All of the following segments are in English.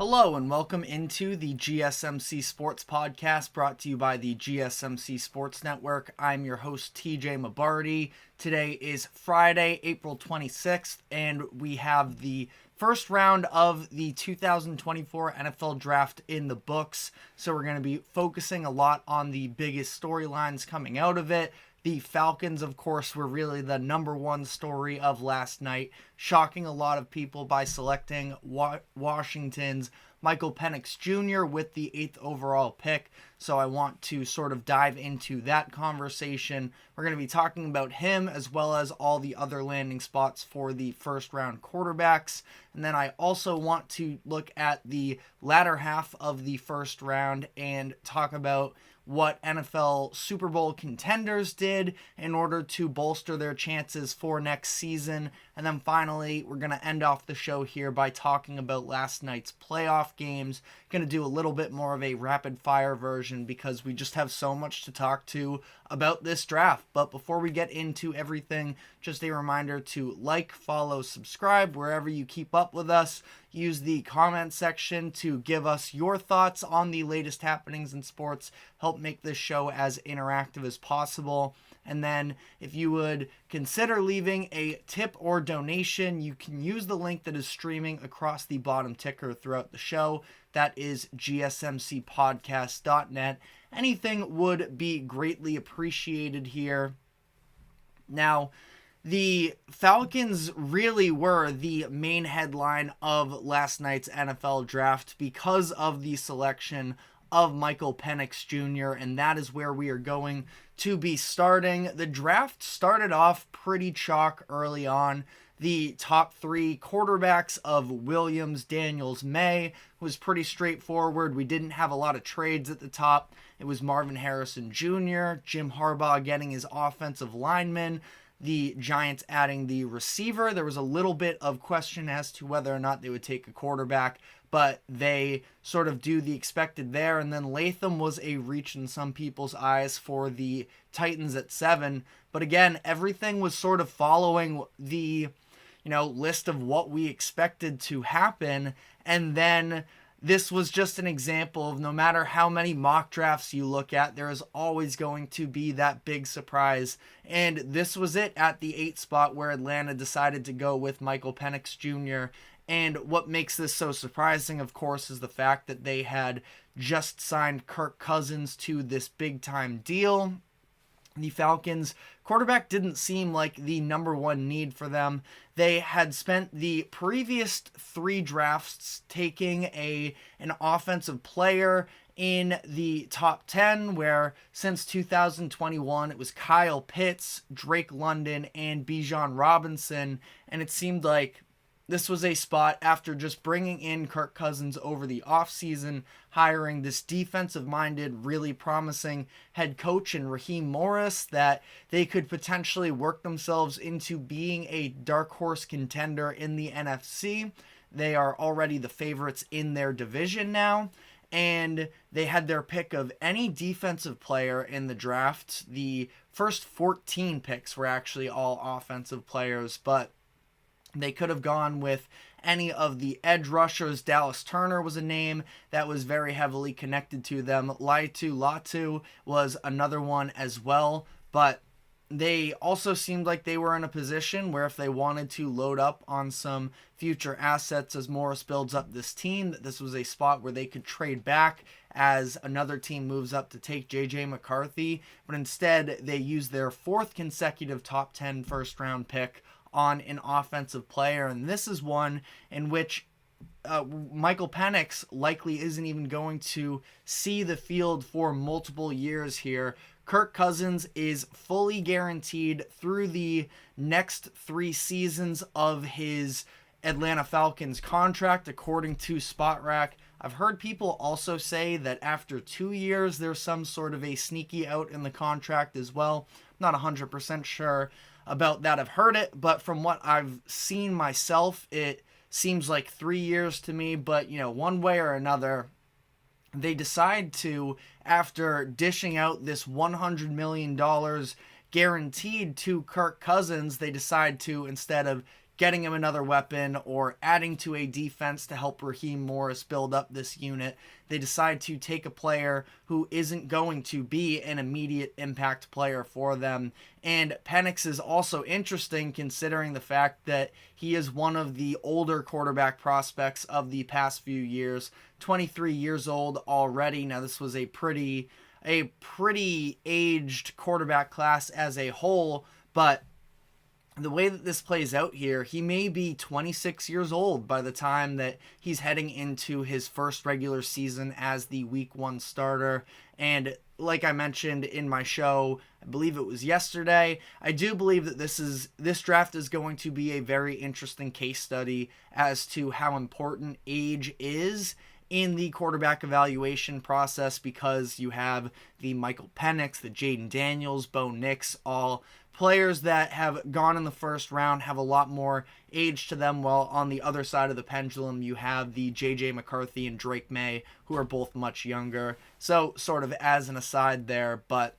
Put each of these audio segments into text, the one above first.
Hello and welcome into the GSMC Sports Podcast brought to you by the GSMC Sports Network. I'm your host TJ Mabarty. Today is Friday, April 26th, and we have the first round of the 2024 NFL Draft in the books. So we're going to be focusing a lot on the biggest storylines coming out of it. The Falcons, of course, were really the number one story of last night, shocking a lot of people by selecting Washington's Michael Penix Jr. with the 8th overall pick. So I want to sort of dive into that conversation. We're going to be talking about him as well as all the other landing spots for the first round quarterbacks. And then I also want to look at the latter half of the first round and talk about what NFL Super Bowl contenders did in order to bolster their chances for next season. And then finally, we're going to end off the show here by talking about last night's playoff games. Going to do a little bit more of a rapid fire version because we just have so much to talk to about this draft. But before we get into everything, just a reminder to like, follow, subscribe wherever you keep up with us. Use the comment section to give us your thoughts on the latest happenings in sports. Help make this show as interactive as possible. And then if you would consider leaving a tip or donation, you can use the link that is streaming across the bottom ticker throughout the show. That is gsmcpodcast.net. Anything would be greatly appreciated here. Now, the Falcons really were the main headline of last night's NFL draft because of the selection of Michael Penix Jr., and that is where we are going to be starting. The draft started off pretty chalk early on. The top three quarterbacks of Williams, Daniels, May was pretty straightforward. We didn't have a lot of trades at the top. It was Marvin Harrison Jr., Jim Harbaugh getting his offensive lineman, the Giants adding the receiver. There was a little bit of question as to whether or not they would take a quarterback, but they sort of do the expected there. And then Latham was a reach in some people's eyes for the Titans at 7. But again, everything was sort of following the, list of what we expected to happen. And then this was just an example of no matter how many mock drafts you look at, there is always going to be that big surprise. And this was it at the 8th spot where Atlanta decided to go with Michael Penix Jr. And what makes this so surprising, of course, is the fact that they had just signed Kirk Cousins to this big-time deal. The Falcons quarterback didn't seem like the number one need for them. They had spent the previous 3 drafts taking an offensive player in the top 10, where since 2021 it was Kyle Pitts, Drake London, and Bijan Robinson, and it seemed like this was a spot after just bringing in Kirk Cousins over the offseason, hiring this defensive-minded, really promising head coach in Raheem Morris, that they could potentially work themselves into being a dark horse contender in the NFC. They are already the favorites in their division now, and they had their pick of any defensive player in the draft. The first 14 picks were actually all offensive players, but they could have gone with any of the edge rushers. Dallas Turner was a name that was very heavily connected to them. Latu was another one as well. But they also seemed like they were in a position where if they wanted to load up on some future assets as Morris builds up this team, that this was a spot where they could trade back as another team moves up to take J.J. McCarthy. But instead, they used their 4th consecutive top 10 first-round pick on an offensive player, and this is one in which Michael Penix likely isn't even going to see the field for multiple years here. Kirk Cousins is fully guaranteed through the next 3 seasons of his Atlanta Falcons contract, according to SpotRack. I've heard people also say that after 2 years, there's some sort of a sneaky out in the contract as well. I'm not 100% sure about that. I've heard it, but from what I've seen myself, it seems like 3 years to me. But, one way or another, they decide to, after dishing out this $100 million guaranteed to Kirk Cousins, they decide to, instead of getting him another weapon or adding to a defense to help Raheem Morris build up this unit. They decide to take a player who isn't going to be an immediate impact player for them. And Penix is also interesting considering the fact that he is one of the older quarterback prospects of the past few years, 23 years old already. Now, this was a pretty aged quarterback class as a whole, but the way that this plays out here, he may be 26 years old by the time that he's heading into his first regular season as the week 1 starter. And like I mentioned in my show, I believe it was yesterday, I do believe that this draft is going to be a very interesting case study as to how important age is in the quarterback evaluation process, because you have the Michael Penix, the Jaden Daniels, Bo Nix, all players that have gone in the first round, have a lot more age to them, while on the other side of the pendulum you have the J.J. McCarthy and Drake May, who are both much younger. So sort of as an aside there, but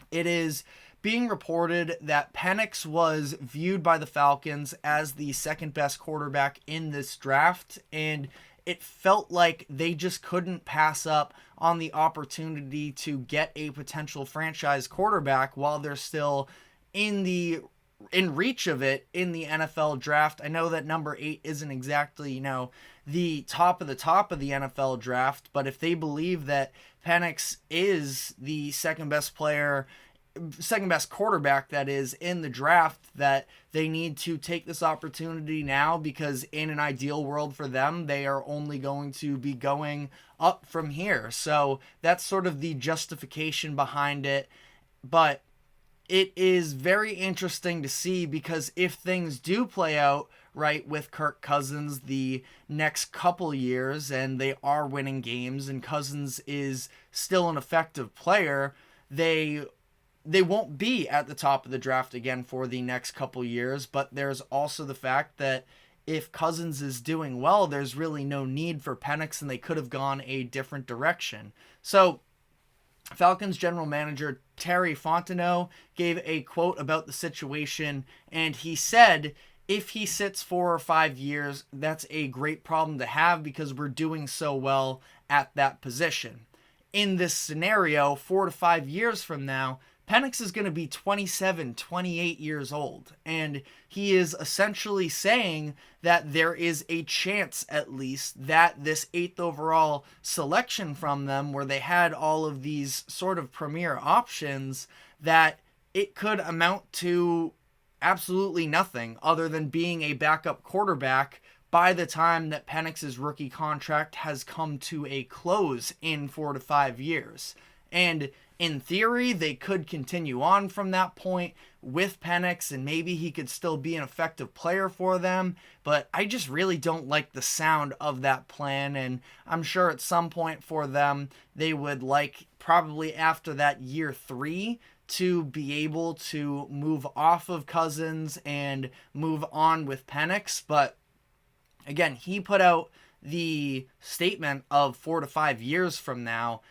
it is being reported that Penix was viewed by the Falcons as the second best quarterback in this draft, and it felt like they just couldn't pass up on the opportunity to get a potential franchise quarterback while they're still in reach of it in the NFL draft. I know that number 8 isn't exactly, the top of the NFL draft, but if they believe that Penix is the second best quarterback that is in the draft, that they need to take this opportunity now, because in an ideal world for them, they are only going to be going up from here. So that's sort of the justification behind it. But it is very interesting to see, because if things do play out right with Kirk Cousins the next couple years and they are winning games and Cousins is still an effective player, they won't be at the top of the draft again for the next couple years. But there's also the fact that if Cousins is doing well, there's really no need for Penix, and they could have gone a different direction. So Falcons general manager Terry Fontenot gave a quote about the situation, and he said, if he sits 4 or 5 years, that's a great problem to have, because we're doing so well at that position. In this scenario, 4 to 5 years from now, Penix is going to be 27, 28 years old, and he is essentially saying that there is a chance, at least, that this 8th overall selection from them, where they had all of these sort of premier options, that it could amount to absolutely nothing other than being a backup quarterback by the time that Penix's rookie contract has come to a close in 4 to 5 years. And in theory, they could continue on from that point with Penix, and maybe he could still be an effective player for them. But I just really don't like the sound of that plan, and I'm sure at some point for them, they would like, probably after that year 3, to be able to move off of Cousins and move on with Penix. But again, he put out the statement of 4 to 5 years from now.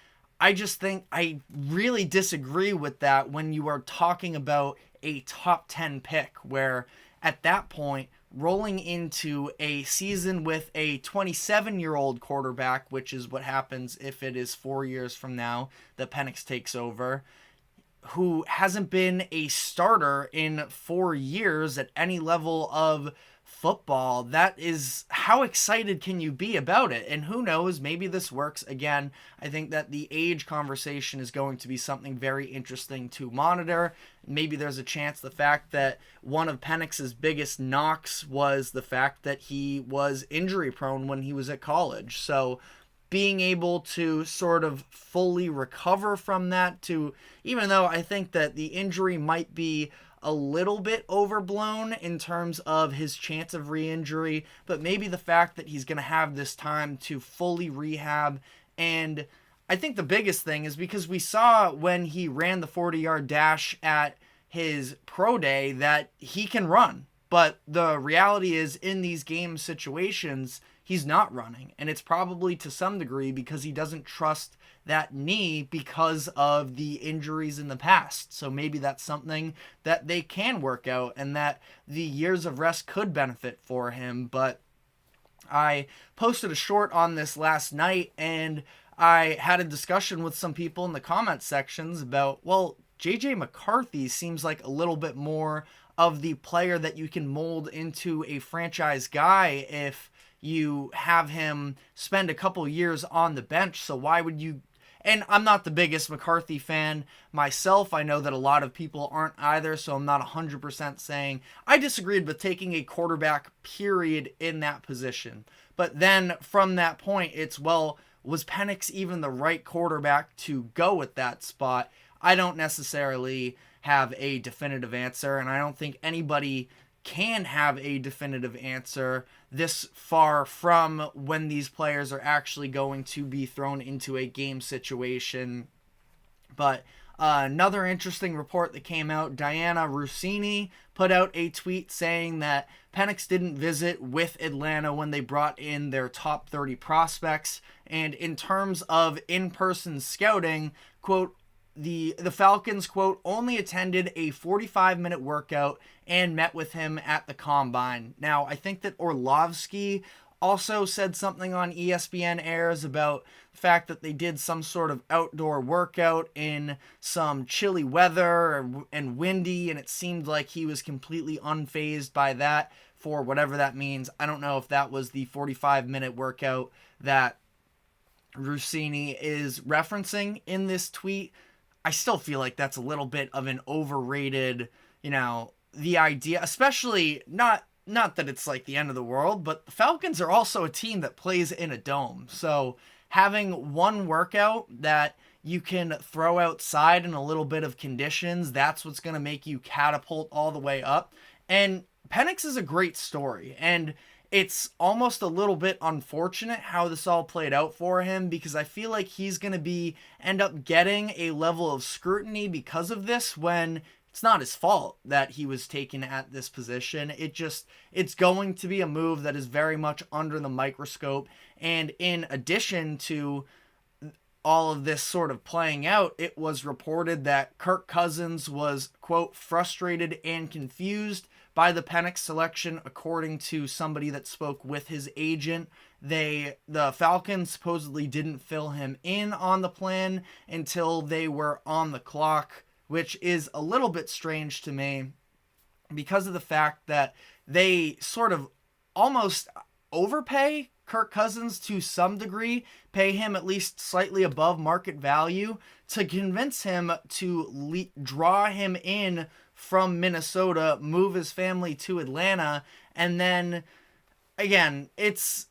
I just think I really disagree with that when you are talking about a top 10 pick, where at that point, rolling into a season with a 27-year-old quarterback, which is what happens if it is 4 years from now that Penix takes over, who hasn't been a starter in 4 years at any level of football, that is, how excited can you be about it? And who knows, maybe this works. Again, I think that the age conversation is going to be something very interesting to monitor. Maybe there's a chance the fact that one of Penix's biggest knocks was the fact that he was injury prone when he was at college. So being able to sort of fully recover from that, to, even though I think that the injury might be a little bit overblown in terms of his chance of re-injury, but maybe the fact that he's going to have this time to fully rehab. And I think the biggest thing is because we saw when he ran the 40-yard dash at his pro day that he can run. But the reality is, in these game situations, he's not running. And it's probably to some degree because he doesn't trust that knee because of the injuries in the past. So maybe that's something that they can work out and that the years of rest could benefit for him. But I posted a short on this last night, and I had a discussion with some people in the comment sections about, well, JJ McCarthy seems like a little bit more of the player that you can mold into a franchise guy if you have him spend a couple years on the bench. So why would you? And I'm not the biggest McCarthy fan myself. I know that a lot of people aren't either, so I'm not 100% saying I disagreed with taking a quarterback, period, in that position. But then from that point, it's, well, was Penix even the right quarterback to go at that spot? I don't necessarily have a definitive answer, and I don't think anybody can have a definitive answer this far from when these players are actually going to be thrown into a game situation. But another interesting report that came out, Diana Rossini put out a tweet saying that Penix didn't visit with Atlanta when they brought in their top 30 prospects. And in terms of in-person scouting, quote, the Falcons, quote, only attended a 45-minute workout and met with him at the combine. Now, I think that Orlovsky also said something on ESPN Airs about the fact that they did some sort of outdoor workout in some chilly weather and windy, and it seemed like he was completely unfazed by that for whatever that means. I don't know if that was the 45-minute workout that Rossini is referencing in this tweet. I still feel like that's a little bit of an overrated, the idea, especially not that it's like the end of the world, but the Falcons are also a team that plays in a dome. So having one workout that you can throw outside in a little bit of conditions, that's what's going to make you catapult all the way up. And Penix is a great story, and it's almost a little bit unfortunate how this all played out for him, because I feel like he's going to end up getting a level of scrutiny because of this, when it's not his fault that he was taken at this position. It's going to be a move that is very much under the microscope. And in addition to all of this sort of playing out, it was reported that Kirk Cousins was, quote, frustrated and confused by the Penix selection, according to somebody that spoke with his agent. The Falcons supposedly didn't fill him in on the plan until they were on the clock, which is a little bit strange to me because of the fact that they sort of almost overpay Kirk Cousins to some degree, pay him at least slightly above market value to convince him to draw him in from Minnesota, move his family to Atlanta, and then again, it's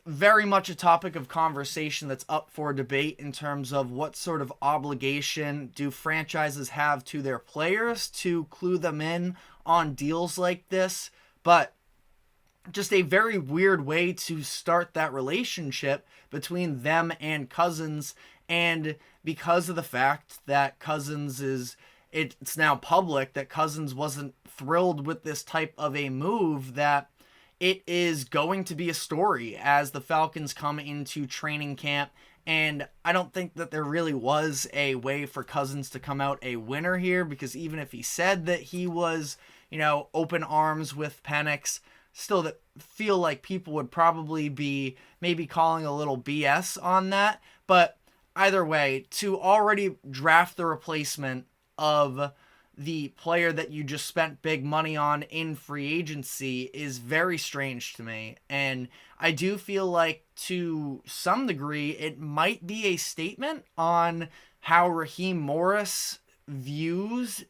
very much a topic of conversation that's up for debate in terms of what sort of obligation do franchises have to their players to clue them in on deals like this. But just a very weird way to start that relationship between them and Cousins, and because of the fact that it's now public that Cousins wasn't thrilled with this type of a move, that it is going to be a story as the Falcons come into training camp. And I don't think that there really was a way for Cousins to come out a winner here, because even if he said that he was, open arms with Penix, still that feel like people would probably be maybe calling a little BS on that. But either way, to already draft the replacement of the player that you just spent big money on in free agency is very strange to me. And I do feel like to some degree it might be a statement on how Raheem Morris views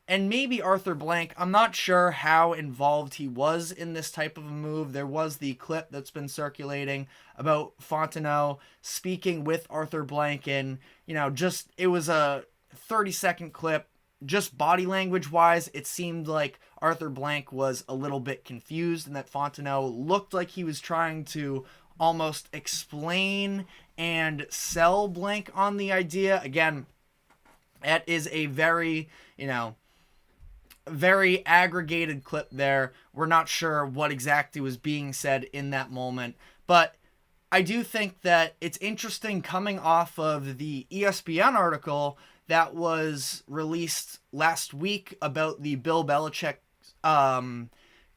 and maybe Arthur Blank. I'm not sure how involved he was in this type of a move. There was the clip that's been circulating about Fontenot speaking with Arthur Blank, and it was a 30-second clip. Just body language wise, it seemed like Arthur Blank was a little bit confused, and that Fontenot looked like he was trying to almost explain and sell Blank on the idea. Again, that is a very, very aggregated clip there. We're not sure what exactly was being said in that moment, but I do think that it's interesting coming off of the ESPN article that was released last week about the Bill Belichick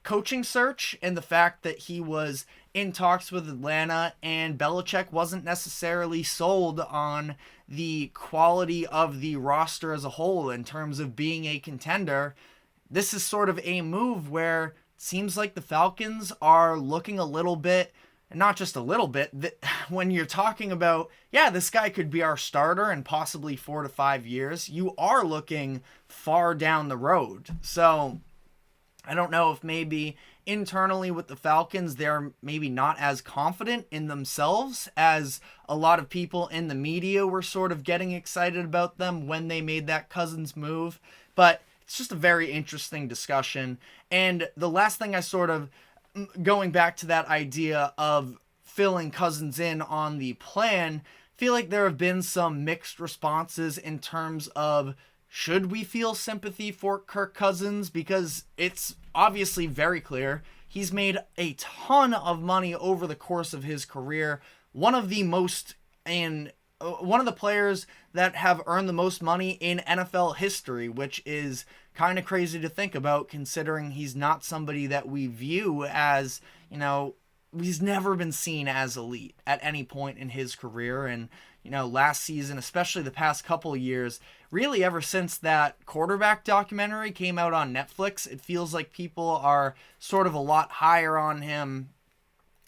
coaching search and the fact that he was in talks with Atlanta and Belichick wasn't necessarily sold on the quality of the roster as a whole in terms of being a contender. This is sort of a move where it seems like the Falcons are looking a little bit, not just a little bit, when you're talking about, yeah, this guy could be our starter in possibly 4 to 5 years, you are looking far down the road. So I don't know if maybe internally with the Falcons, they're maybe not as confident in themselves as a lot of people in the media were sort of getting excited about them when they made that Cousins move. But it's just a very interesting discussion. And the last thing I sort of, going back to that idea of filling Cousins in on the plan, feel like there have been some mixed responses in terms of, should we feel sympathy for Kirk Cousins? Because it's obviously very clear he's made a ton of money over the course of his career. One of the players that have earned the most money in NFL history, which is kind of crazy to think about considering he's not somebody that we view as, he's never been seen as elite at any point in his career. And, last season, especially the past couple of years, really ever since that quarterback documentary came out on Netflix, it feels like people are sort of a lot higher on him.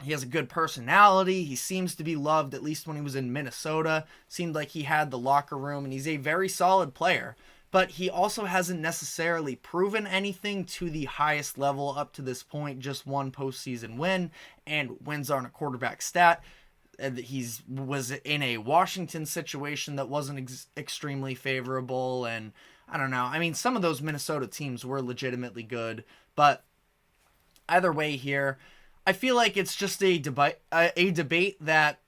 He has a good personality. He seems to be loved, at least when he was in Minnesota. Seemed like he had the locker room, and he's a very solid player. But he also hasn't necessarily proven anything to the highest level up to this point. Just one postseason win, and wins aren't a quarterback stat. He was in a Washington situation that wasn't extremely favorable, and I don't know. I mean, some of those Minnesota teams were legitimately good, but either way here, I feel like it's just a debate that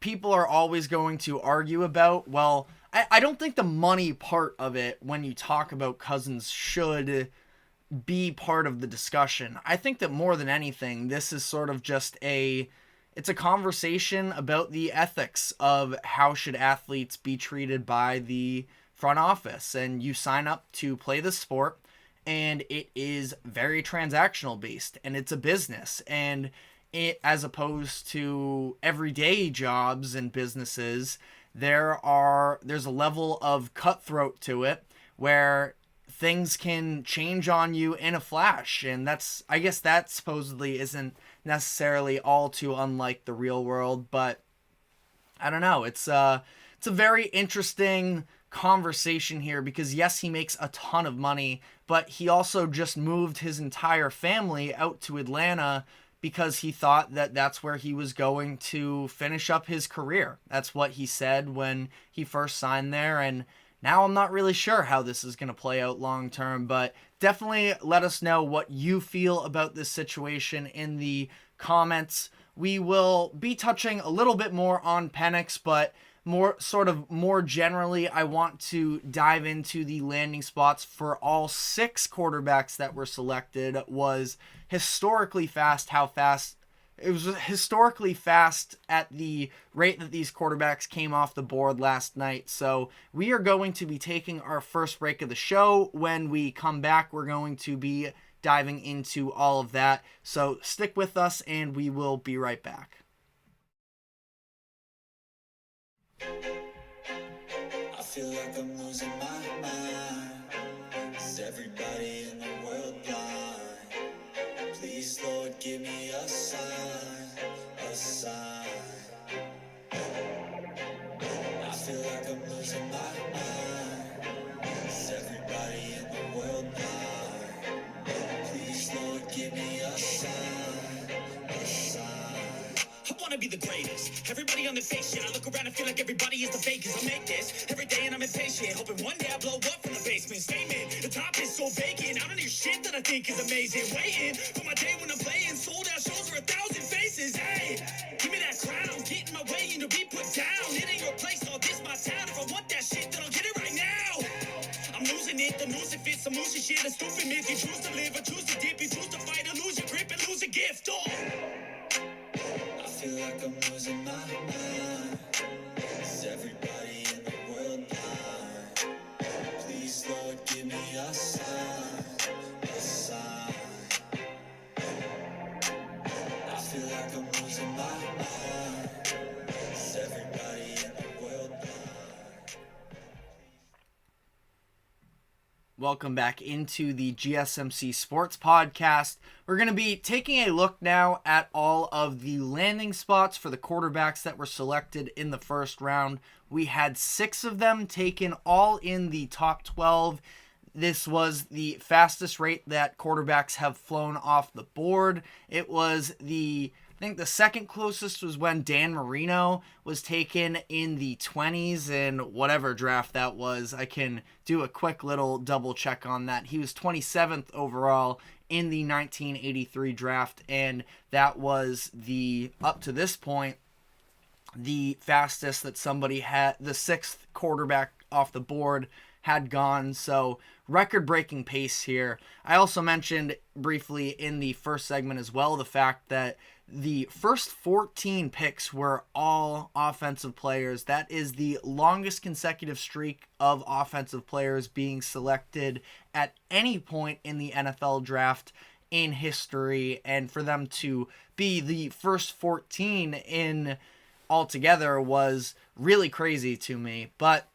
people are always going to argue about. Well, I don't think the money part of it, when you talk about Cousins, should be part of the discussion. I think that more than anything, this is sort of just it's a conversation about the ethics of how should athletes be treated by the front office. And you sign up to play the sport, and it is very transactional based, and it's a business. And as opposed to everyday jobs and businesses, there's a level of cutthroat to it where things can change on you in a flash. And I guess that supposedly isn't necessarily all too unlike the real world, but I don't know. It's a very interesting conversation here because yes, he makes a ton of money, but he also just moved his entire family out to Atlanta because he thought that that's where he was going to finish up his career. That's what he said when he first signed there, and now I'm not really sure how this is going to play out long term, but definitely let us know what you feel about this situation in the comments. We will be touching a little bit more on Penix, but more generally, I want to dive into the landing spots for all 6 quarterbacks that were selected. It was historically fast It was historically fast at the rate that these quarterbacks came off the board last night. So we are going to be taking our first break of the show. When we come back, we're going to be diving into all of that. So stick with us and we will be right back. I feel like I'm losing my mind. Is everybody in the world blind? Please, Lord, give me a sign, a sign. I feel like I'm losing my mind. Is everybody in the world blind? Please, Lord, give me a sign, a sign. I wanna be the greatest. Everybody on the fake shit. I look around and feel like everybody is the fakest. I make this every day and I'm impatient, hoping one day I blow up from the basement. Statement, the top is so vacant. I don't hear shit that I think is amazing. Waiting for my day when I'm playing sold out shows for 1,000 faces. Hey, give me that crown, get in my way and to be put down. It ain't your place, all this my town. If I want that shit, then I'll get it right now. I'm losing it, the noose it fits, some moosey shit, a stupid myth. like I'm losing my mind. Is everybody in the world blind? Please, Lord, give me a sign, a sign. I feel like I'm losing my mind. Is everybody in the world blind? Welcome back into the GSMC Sports Podcast. We're going to be taking a look now at all of the landing spots for the quarterbacks that were selected in the first round. We had 6 of them taken, all in the top 12. This was the fastest rate that quarterbacks have flown off the board. It was I think the second closest was when Dan Marino was taken in the 20s in whatever draft that was. I can do a quick little double check on that. He was 27th overall in the 1983 draft, and that was up to this point, the fastest that somebody had, the 6th quarterback off the board had gone. So record-breaking pace here. I also mentioned briefly in the first segment as well the fact that the first 14 picks were all offensive players. That is the longest consecutive streak of offensive players being selected at any point in the NFL draft in history. And for them to be the first 14 in altogether was really crazy to me. But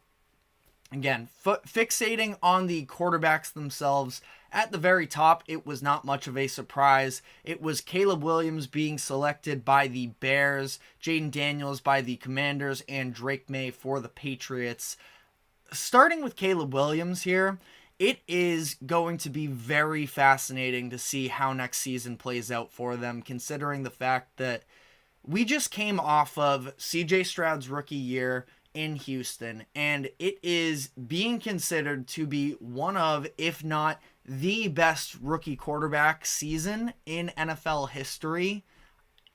again, fixating on the quarterbacks themselves, at the very top, it was not much of a surprise. It was Caleb Williams being selected by the Bears, Jaden Daniels by the Commanders, and Drake May for the Patriots. Starting with Caleb Williams here, it is going to be very fascinating to see how next season plays out for them, considering the fact that we just came off of CJ Stroud's rookie year in Houston, and it is being considered to be one of, if not the best rookie quarterback season in NFL history.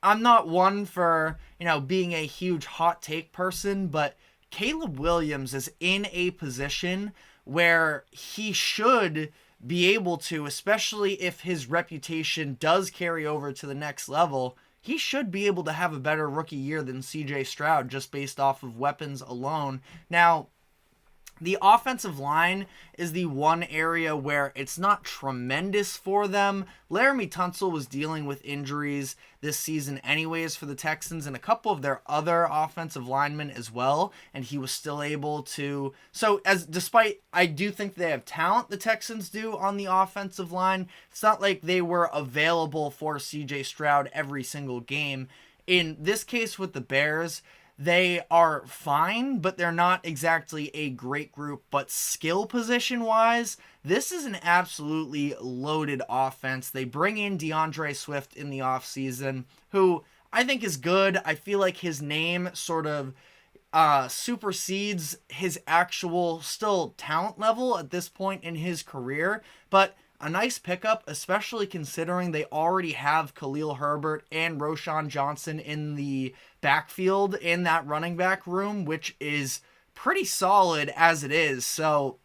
I'm not one for, being a huge hot take person, but Caleb Williams is in a position where he should be able to, especially if his reputation does carry over to the next level, he should be able to have a better rookie year than CJ Stroud just based off of weapons alone. Now, the offensive line is the one area where it's not tremendous for them. Laramie Tunsil was dealing with injuries this season anyways for the Texans, and a couple of their other offensive linemen as well, and he was still able to... So, despite I do think they have talent, the Texans do, on the offensive line, it's not like they were available for CJ Stroud every single game. In this case with the Bears, they are fine, but they're not exactly a great group. But skill position-wise, this is an absolutely loaded offense. They bring in DeAndre Swift in the offseason, who I think is good. I feel like his name sort of supersedes his actual still talent level at this point in his career. But a nice pickup, especially considering they already have Khalil Herbert and Roschon Johnson in the backfield in that running back room, which is pretty solid as it is. So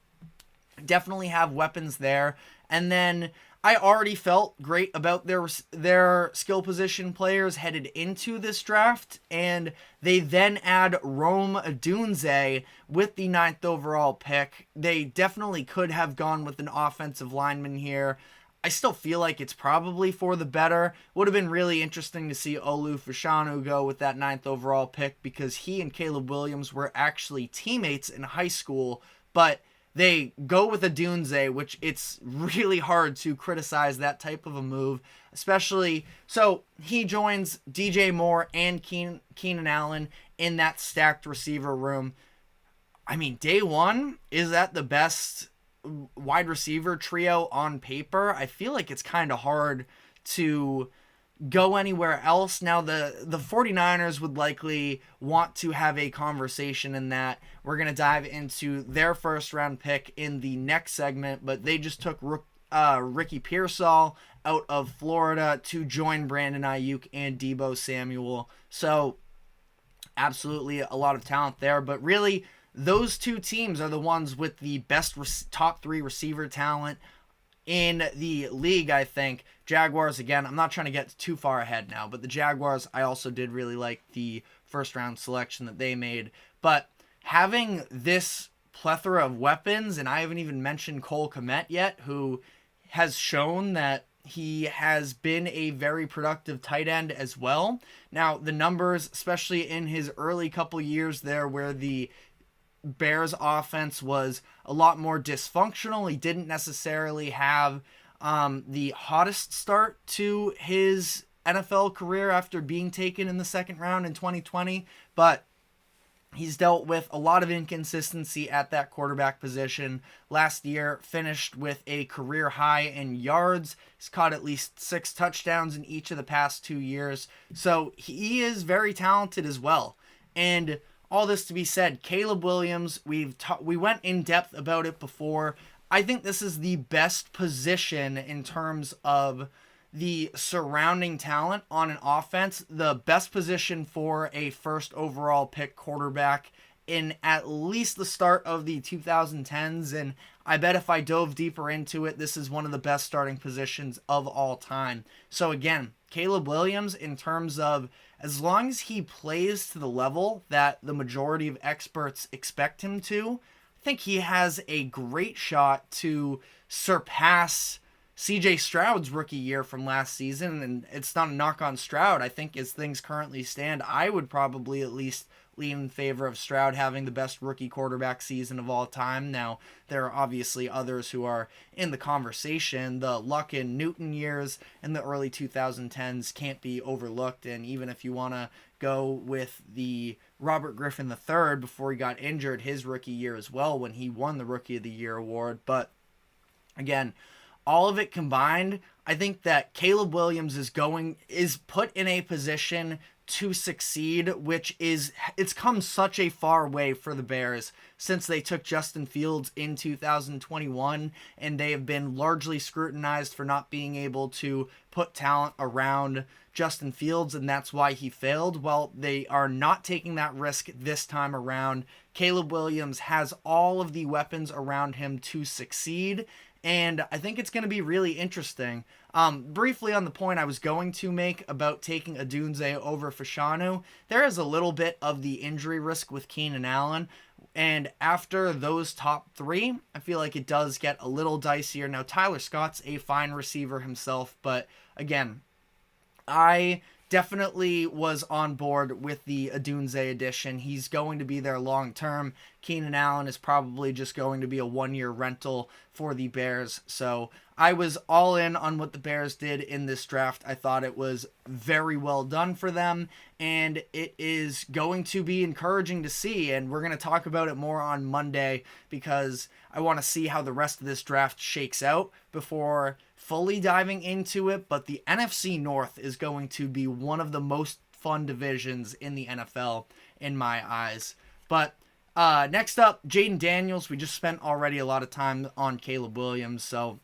definitely have weapons there. And then I already felt great about their skill position players headed into this draft, and they then add Rome Odunze with the 9th overall pick. They definitely could have gone with an offensive lineman here. I still feel like it's probably for the better. Would have been really interesting to see Olu Fashanu go with that 9th overall pick, because he and Caleb Williams were actually teammates in high school, but they go with Odunze, which it's really hard to criticize that type of a move, especially... So he joins DJ Moore and Keenan Allen in that stacked receiver room. I mean, day one, is that the best wide receiver trio on paper? I feel like it's kind of hard to go anywhere else. Now, the 49ers would likely want to have a conversation in that. We're going to dive into their first round pick in the next segment, but they just took Ricky Pearsall out of Florida to join Brandon Ayuk and Deebo Samuel. So absolutely a lot of talent there, but really those two teams are the ones with the best top 3 receiver talent in the league, I think. Jaguars, again, I'm not trying to get too far ahead now, but the Jaguars, I also did really like the first round selection that they made. But having this plethora of weapons, and I haven't even mentioned Cole Kmet yet, who has shown that he has been a very productive tight end as well. Now, the numbers, especially in his early couple years there where the Bears offense was a lot more dysfunctional, he didn't necessarily have the hottest start to his NFL career after being taken in the second round in 2020, but he's dealt with a lot of inconsistency at that quarterback position. Last year, finished with a career high in yards. He's caught at least 6 touchdowns in each of the past 2 years. So he is very talented as well. And all this to be said, Caleb Williams, we went in depth about it before. I think this is the best position in terms of the surrounding talent on an offense, the best position for a first overall pick quarterback in at least the start of the 2010s. And I bet if I dove deeper into it, this is one of the best starting positions of all time. So again, Caleb Williams, in terms of as long as he plays to the level that the majority of experts expect him to, I think he has a great shot to surpass CJ Stroud's rookie year from last season. And it's not a knock on Stroud. I think as things currently stand, I would probably at least lean in favor of Stroud having the best rookie quarterback season of all time. Now, there are obviously others who are in the conversation. The Luck and Newton years in the early 2010s can't be overlooked. And even if you want to go with the Robert Griffin III before he got injured, his rookie year as well, when he won the Rookie of the Year award. But again, all of it combined, I think that Caleb Williams is put in a position to succeed, which is, it's come such a far way for the Bears since they took Justin Fields in 2021, and they have been largely scrutinized for not being able to put talent around Justin Fields, and that's why he failed. Well, they are not taking that risk this time around. Caleb Williams has all of the weapons around him to succeed, and I think it's going to be really interesting. Briefly on the point I was going to make about taking Odunze over Fashanu, there is a little bit of the injury risk with Keenan Allen. And after those top 3, I feel like it does get a little dicier. Now, Tyler Scott's a fine receiver himself, but again, I definitely was on board with the Odunze addition. He's going to be there long term. Keenan Allen is probably just going to be a 1-year rental for the Bears. So I was all in on what the Bears did in this draft. I thought it was very well done for them, and it is going to be encouraging to see. And we're going to talk about it more on Monday because I want to see how the rest of this draft shakes out before fully diving into it. But the NFC North is going to be one of the most fun divisions in the NFL in my eyes. But next up, Jaden Daniels. We just spent already a lot of time on Caleb Williams, so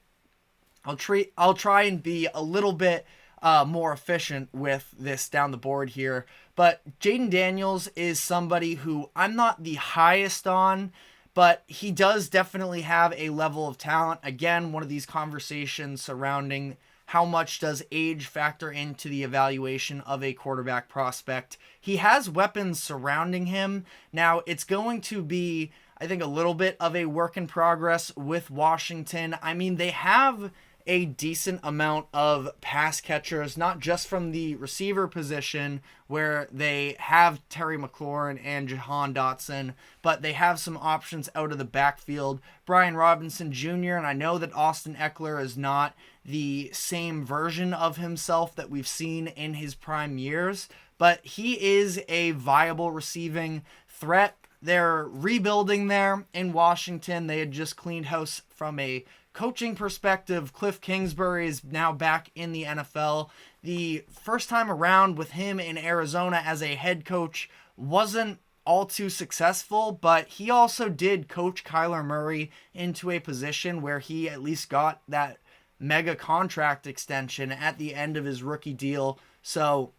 I'll try and be a little bit more efficient with this down the board here. But Jaden Daniels is somebody who I'm not the highest on, but he does definitely have a level of talent. Again, one of these conversations surrounding how much does age factor into the evaluation of a quarterback prospect. He has weapons surrounding him. Now, it's going to be, I think, a little bit of a work in progress with Washington. I mean, they have a decent amount of pass catchers, not just from the receiver position where they have Terry McLaurin and Jahan Dotson, but they have some options out of the backfield. Brian Robinson Jr., and I know that Austin Eckler is not the same version of himself that we've seen in his prime years, but he is a viable receiving threat. They're rebuilding there in Washington. They had just cleaned house from a coaching perspective. Cliff Kingsbury is now back in the NFL. The first time around with him in Arizona as a head coach wasn't all too successful, but he also did coach Kyler Murray into a position where he at least got that mega contract extension at the end of his rookie deal. So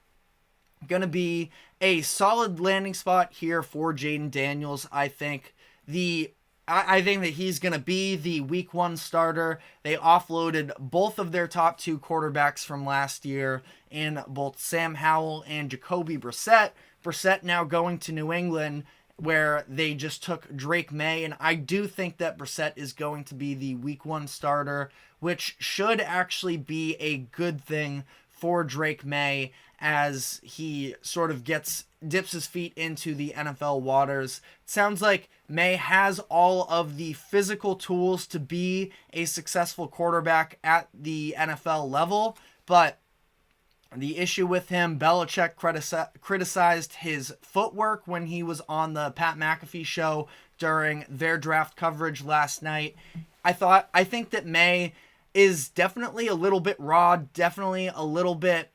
going to be a solid landing spot here for Jaden Daniels, I think. The I think that he's going to be the week 1 starter. They offloaded both of their top 2 quarterbacks from last year in both Sam Howell and Jacoby Brissett. Brissett now going to New England, where they just took Drake May, and I do think that Brissett is going to be the week 1 starter, which should actually be a good thing for Drake May as he sort of dips his feet into the NFL waters. It sounds like May has all of the physical tools to be a successful quarterback at the NFL level, but the issue with him, Belichick criticized his footwork when he was on the Pat McAfee show during their draft coverage last night. I think that May is definitely a little bit raw, definitely a little bit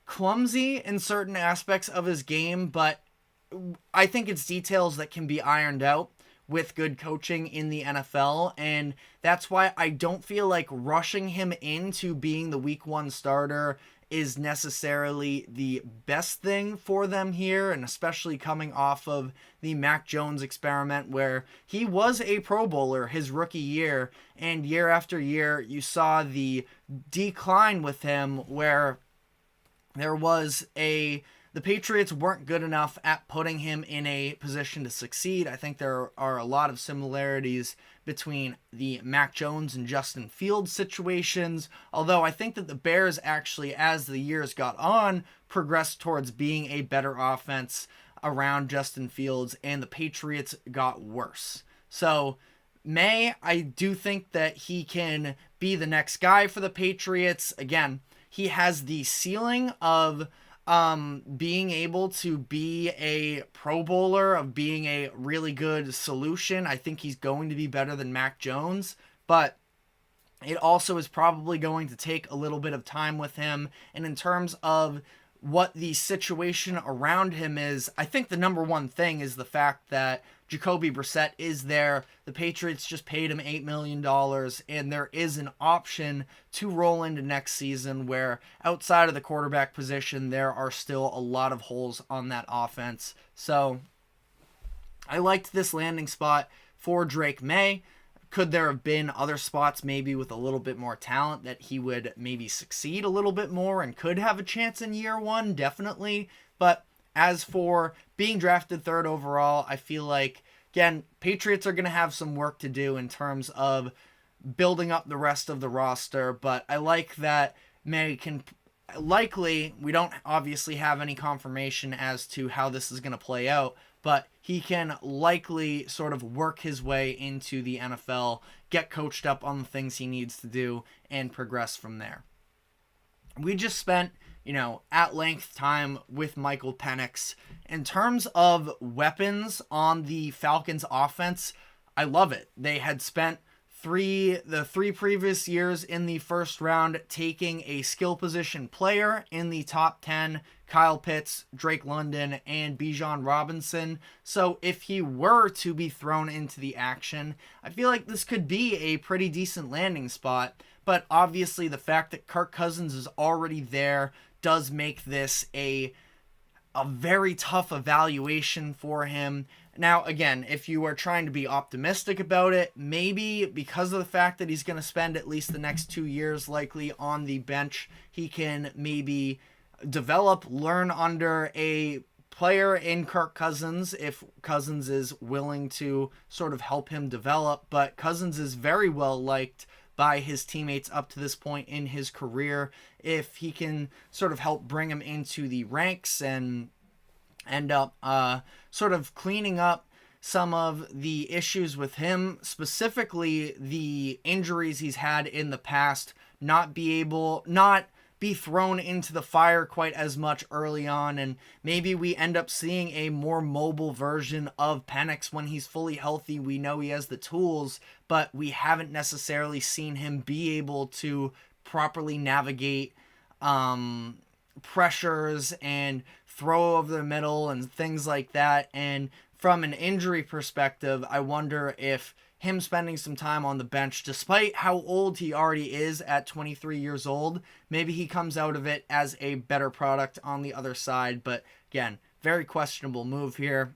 clumsy in certain aspects of his game, but I think it's details that can be ironed out with good coaching in the NFL, and that's why I don't feel like rushing him into being the week 1 starter is necessarily the best thing for them here, and especially coming off of the Mac Jones experiment where he was a Pro Bowler his rookie year, and year after year you saw the decline with him where the Patriots weren't good enough at putting him in a position to succeed. I think there are a lot of similarities between the Mac Jones and Justin Fields situations, although I think that the Bears actually, as the years got on, progressed towards being a better offense around Justin Fields, and the Patriots got worse. So May, I do think that he can be the next guy for the Patriots. Again, he has the ceiling of being able to be a Pro Bowler, of being a really good solution. I think he's going to be better than Mac Jones, but it also is probably going to take a little bit of time with him. And in terms of what the situation around him is, I think the number one thing is the fact that Jacoby Brissett is there. The Patriots just paid him $8 million, and there is an option to roll into next season where outside of the quarterback position, there are still a lot of holes on that offense. So I liked this landing spot for Drake May. Could there have been other spots maybe with a little bit more talent that he would maybe succeed a little bit more and could have a chance in year 1? Definitely. But as for being drafted 3rd overall, I feel like, again, Patriots are going to have some work to do in terms of building up the rest of the roster, but I like that May can likely, we don't obviously have any confirmation as to how this is going to play out, but he can likely sort of work his way into the NFL, get coached up on the things he needs to do, and progress from there. We just spent at length time with Michael Penix. In terms of weapons on the Falcons offense, I love it. They had spent the three previous years in the first round taking a skill position player in the top 10, Kyle Pitts, Drake London, and Bijan Robinson. So if he were to be thrown into the action, I feel like this could be a pretty decent landing spot. But obviously the fact that Kirk Cousins is already there does make this a very tough evaluation for him. Now, again, if you are trying to be optimistic about it, maybe because of the fact that he's going to spend at least the next 2 years likely on the bench, he can maybe learn under a player in Kirk Cousins if Cousins is willing to sort of help him develop. But Cousins is very well liked by his teammates up to this point in his career. If he can sort of help bring him into the ranks and end up sort of cleaning up some of the issues with him, specifically the injuries he's had in the past, not be thrown into the fire quite as much early on, and maybe we end up seeing a more mobile version of Penix when he's fully healthy. We know he has the tools, but we haven't necessarily seen him be able to properly navigate pressures and throw over the middle and things like that. And from an injury perspective, I wonder if him spending some time on the bench, despite how old he already is at 23 years old, maybe he comes out of it as a better product on the other side. But again, very questionable move here.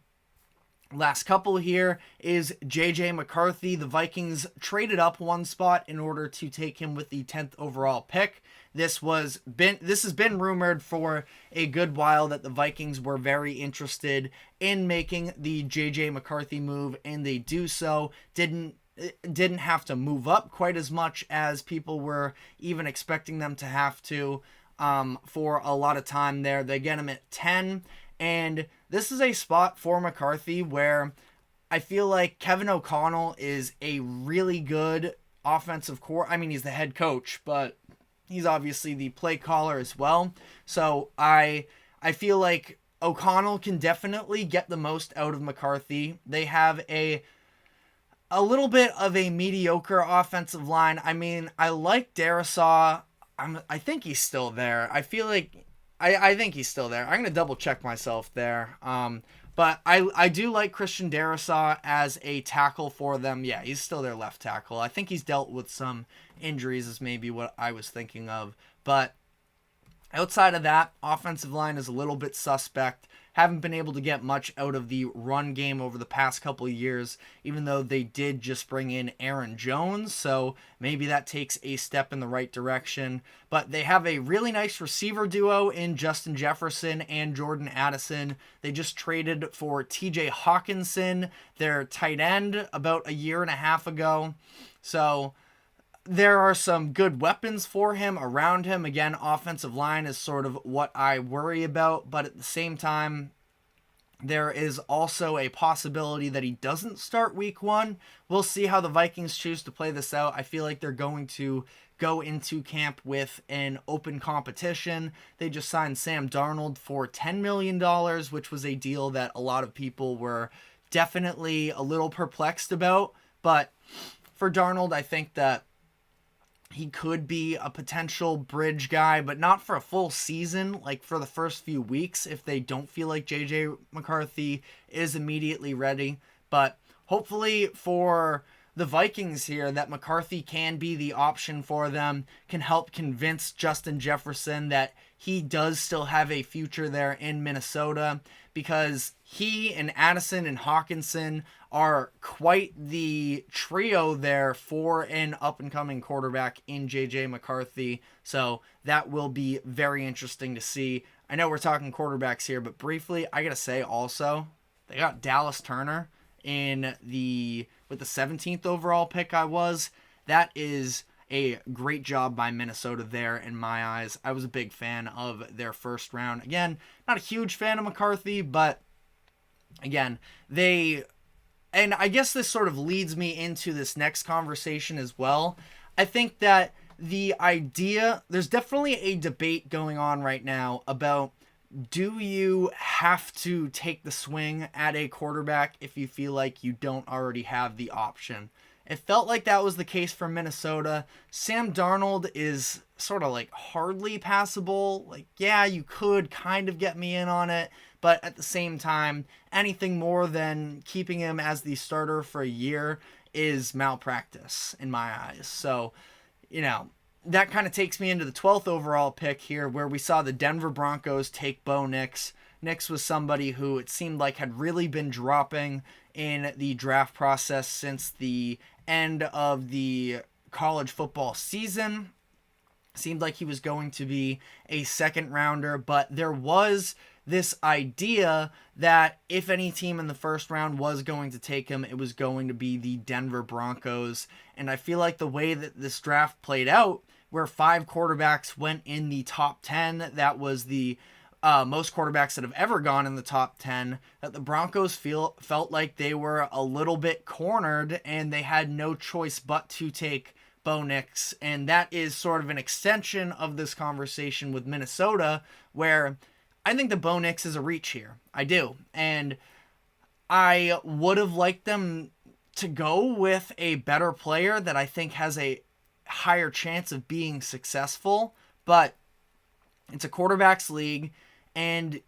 Last couple here is JJ McCarthy. The Vikings traded up one spot in order to take him with the 10th overall pick. This has been rumored for a good while that the Vikings were very interested in making the JJ McCarthy move, and they do so. Didn't have to move up quite as much as people were even expecting them to have to for a lot of time there. They get him at 10. And this is a spot for McCarthy where I feel like Kevin O'Connell is a really good offensive he's the head coach, but he's obviously the play caller as well. So I feel like O'Connell can definitely get the most out of McCarthy. They have a little bit of a mediocre offensive line. I mean, I like Darisaw. I think he's still there. I feel like I think he's still there. I'm going to double check myself there. But I do like Christian Darisaw as a tackle for them. Yeah, he's still their left tackle. I think he's dealt with some injuries is maybe what I was thinking of. But outside of that, offensive line is a little bit suspect. Haven't been able to get much out of the run game over the past couple of years, even though they did just bring in Aaron Jones, so maybe that takes a step in the right direction. But they have a really nice receiver duo in Justin Jefferson and Jordan Addison. They just traded for TJ Hawkinson, their tight end, about a year and a half ago. So there are some good weapons for him around him. Again, offensive line is sort of what I worry about, but at the same time, there is also a possibility that he doesn't start week 1. We'll see how the Vikings choose to play this out. I feel like they're going to go into camp with an open competition. They just signed Sam Darnold for $10 million, which was a deal that a lot of people were definitely a little perplexed about. But for Darnold, I think that he could be a potential bridge guy, but not for a full season, like for the first few weeks if they don't feel like JJ McCarthy is immediately ready. But hopefully for the Vikings here, that McCarthy can be the option for them, can help convince Justin Jefferson that he does still have a future there in Minnesota, because he and Addison and Hawkinson are quite the trio there for an up-and-coming quarterback in J.J. McCarthy. So that will be very interesting to see. I know we're talking quarterbacks here, but briefly, I got to say also, they got Dallas Turner with the 17th overall pick. That is a great job by Minnesota there in my eyes. I was a big fan of their first round. Again, not a huge fan of McCarthy, but again, and I guess this sort of leads me into this next conversation as well. I think that there's definitely a debate going on right now about, do you have to take the swing at a quarterback if you feel like you don't already have the option? It felt like that was the case for Minnesota. Sam Darnold is sort of like hardly passable. Like, yeah, you could kind of get me in on it, but at the same time, anything more than keeping him as the starter for a year is malpractice in my eyes. So, that kind of takes me into the 12th overall pick here, where we saw the Denver Broncos take Bo Nix. Nix was somebody who it seemed like had really been dropping in the draft process since the end of the college football season. Seemed like he was going to be a second rounder, but there was this idea that if any team in the first round was going to take him, it was going to be the Denver Broncos. And I feel like the way that this draft played out, where 5 quarterbacks went in the top 10, that was the most quarterbacks that have ever gone in the top 10, that the Broncos felt like they were a little bit cornered and they had no choice but to take Bo Nix. And that is sort of an extension of this conversation with Minnesota, where I think the Bo Nix is a reach here. I do. And I would have liked them to go with a better player that I think has a higher chance of being successful, but it's a quarterbacks league, and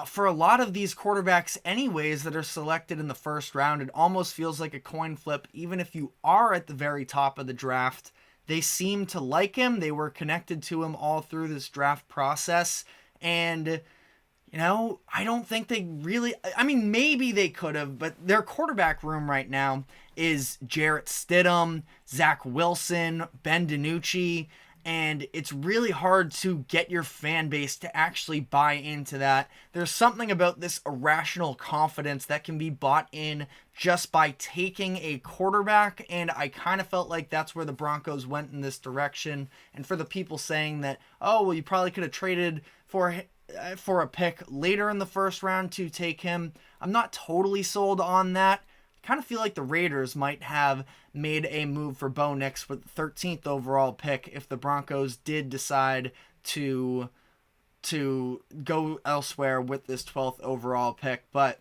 for a lot of these quarterbacks anyways that are selected in the first round, it almost feels like a coin flip. Even if you are at the very top of the draft, they seem to like him. They were connected to him all through this draft process, and I don't think they really, I mean, maybe they could have, but their quarterback room right now is Jarrett Stidham, Zach Wilson, Ben DiNucci, and it's really hard to get your fan base to actually buy into that. There's something about this irrational confidence that can be bought in just by taking a quarterback, and I kind of felt like that's where the Broncos went in this direction. And for the people saying that, oh, well, you probably could have traded for a pick later in the first round to take him, I'm not totally sold on that. I kind of feel like the Raiders might have made a move for Bo Nix with the 13th overall pick if the Broncos did decide to go elsewhere with this 12th overall pick. But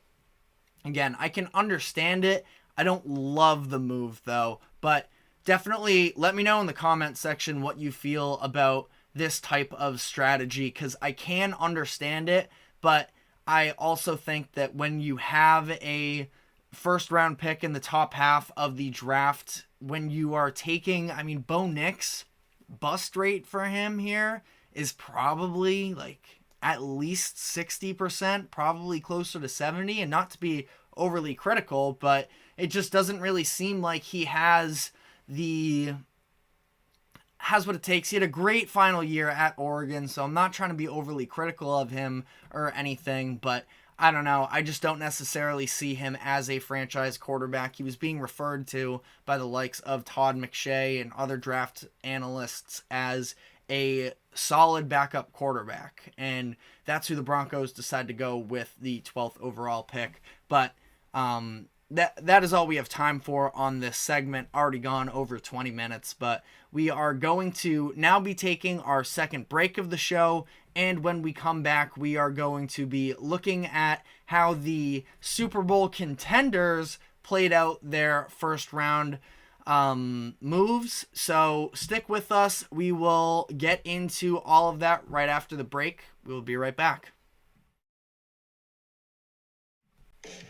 again, I can understand it. I don't love the move though, but definitely let me know in the comment section what you feel about this type of strategy, because I can understand it, but I also think that when you have a first round pick in the top half of the draft, when you are taking, I mean, Bo Nix, bust rate for him here is probably like at least 60%, probably closer to 70, and not to be overly critical, but it just doesn't really seem like he has what it takes. He had a great final year at Oregon, so I'm not trying to be overly critical of him or anything, but I don't know. I just don't necessarily see him as a franchise quarterback. He was being referred to by the likes of Todd McShay and other draft analysts as a solid backup quarterback, and that's who the Broncos decide to go with the 12th overall pick. But that is all we have time for on this segment. Already gone over 20 minutes, but we are going to now be taking our second break of the show, and when we come back, we are going to be looking at how the Super Bowl contenders played out their first round moves. So stick with us. We will get into all of that right after the break. We will be right back.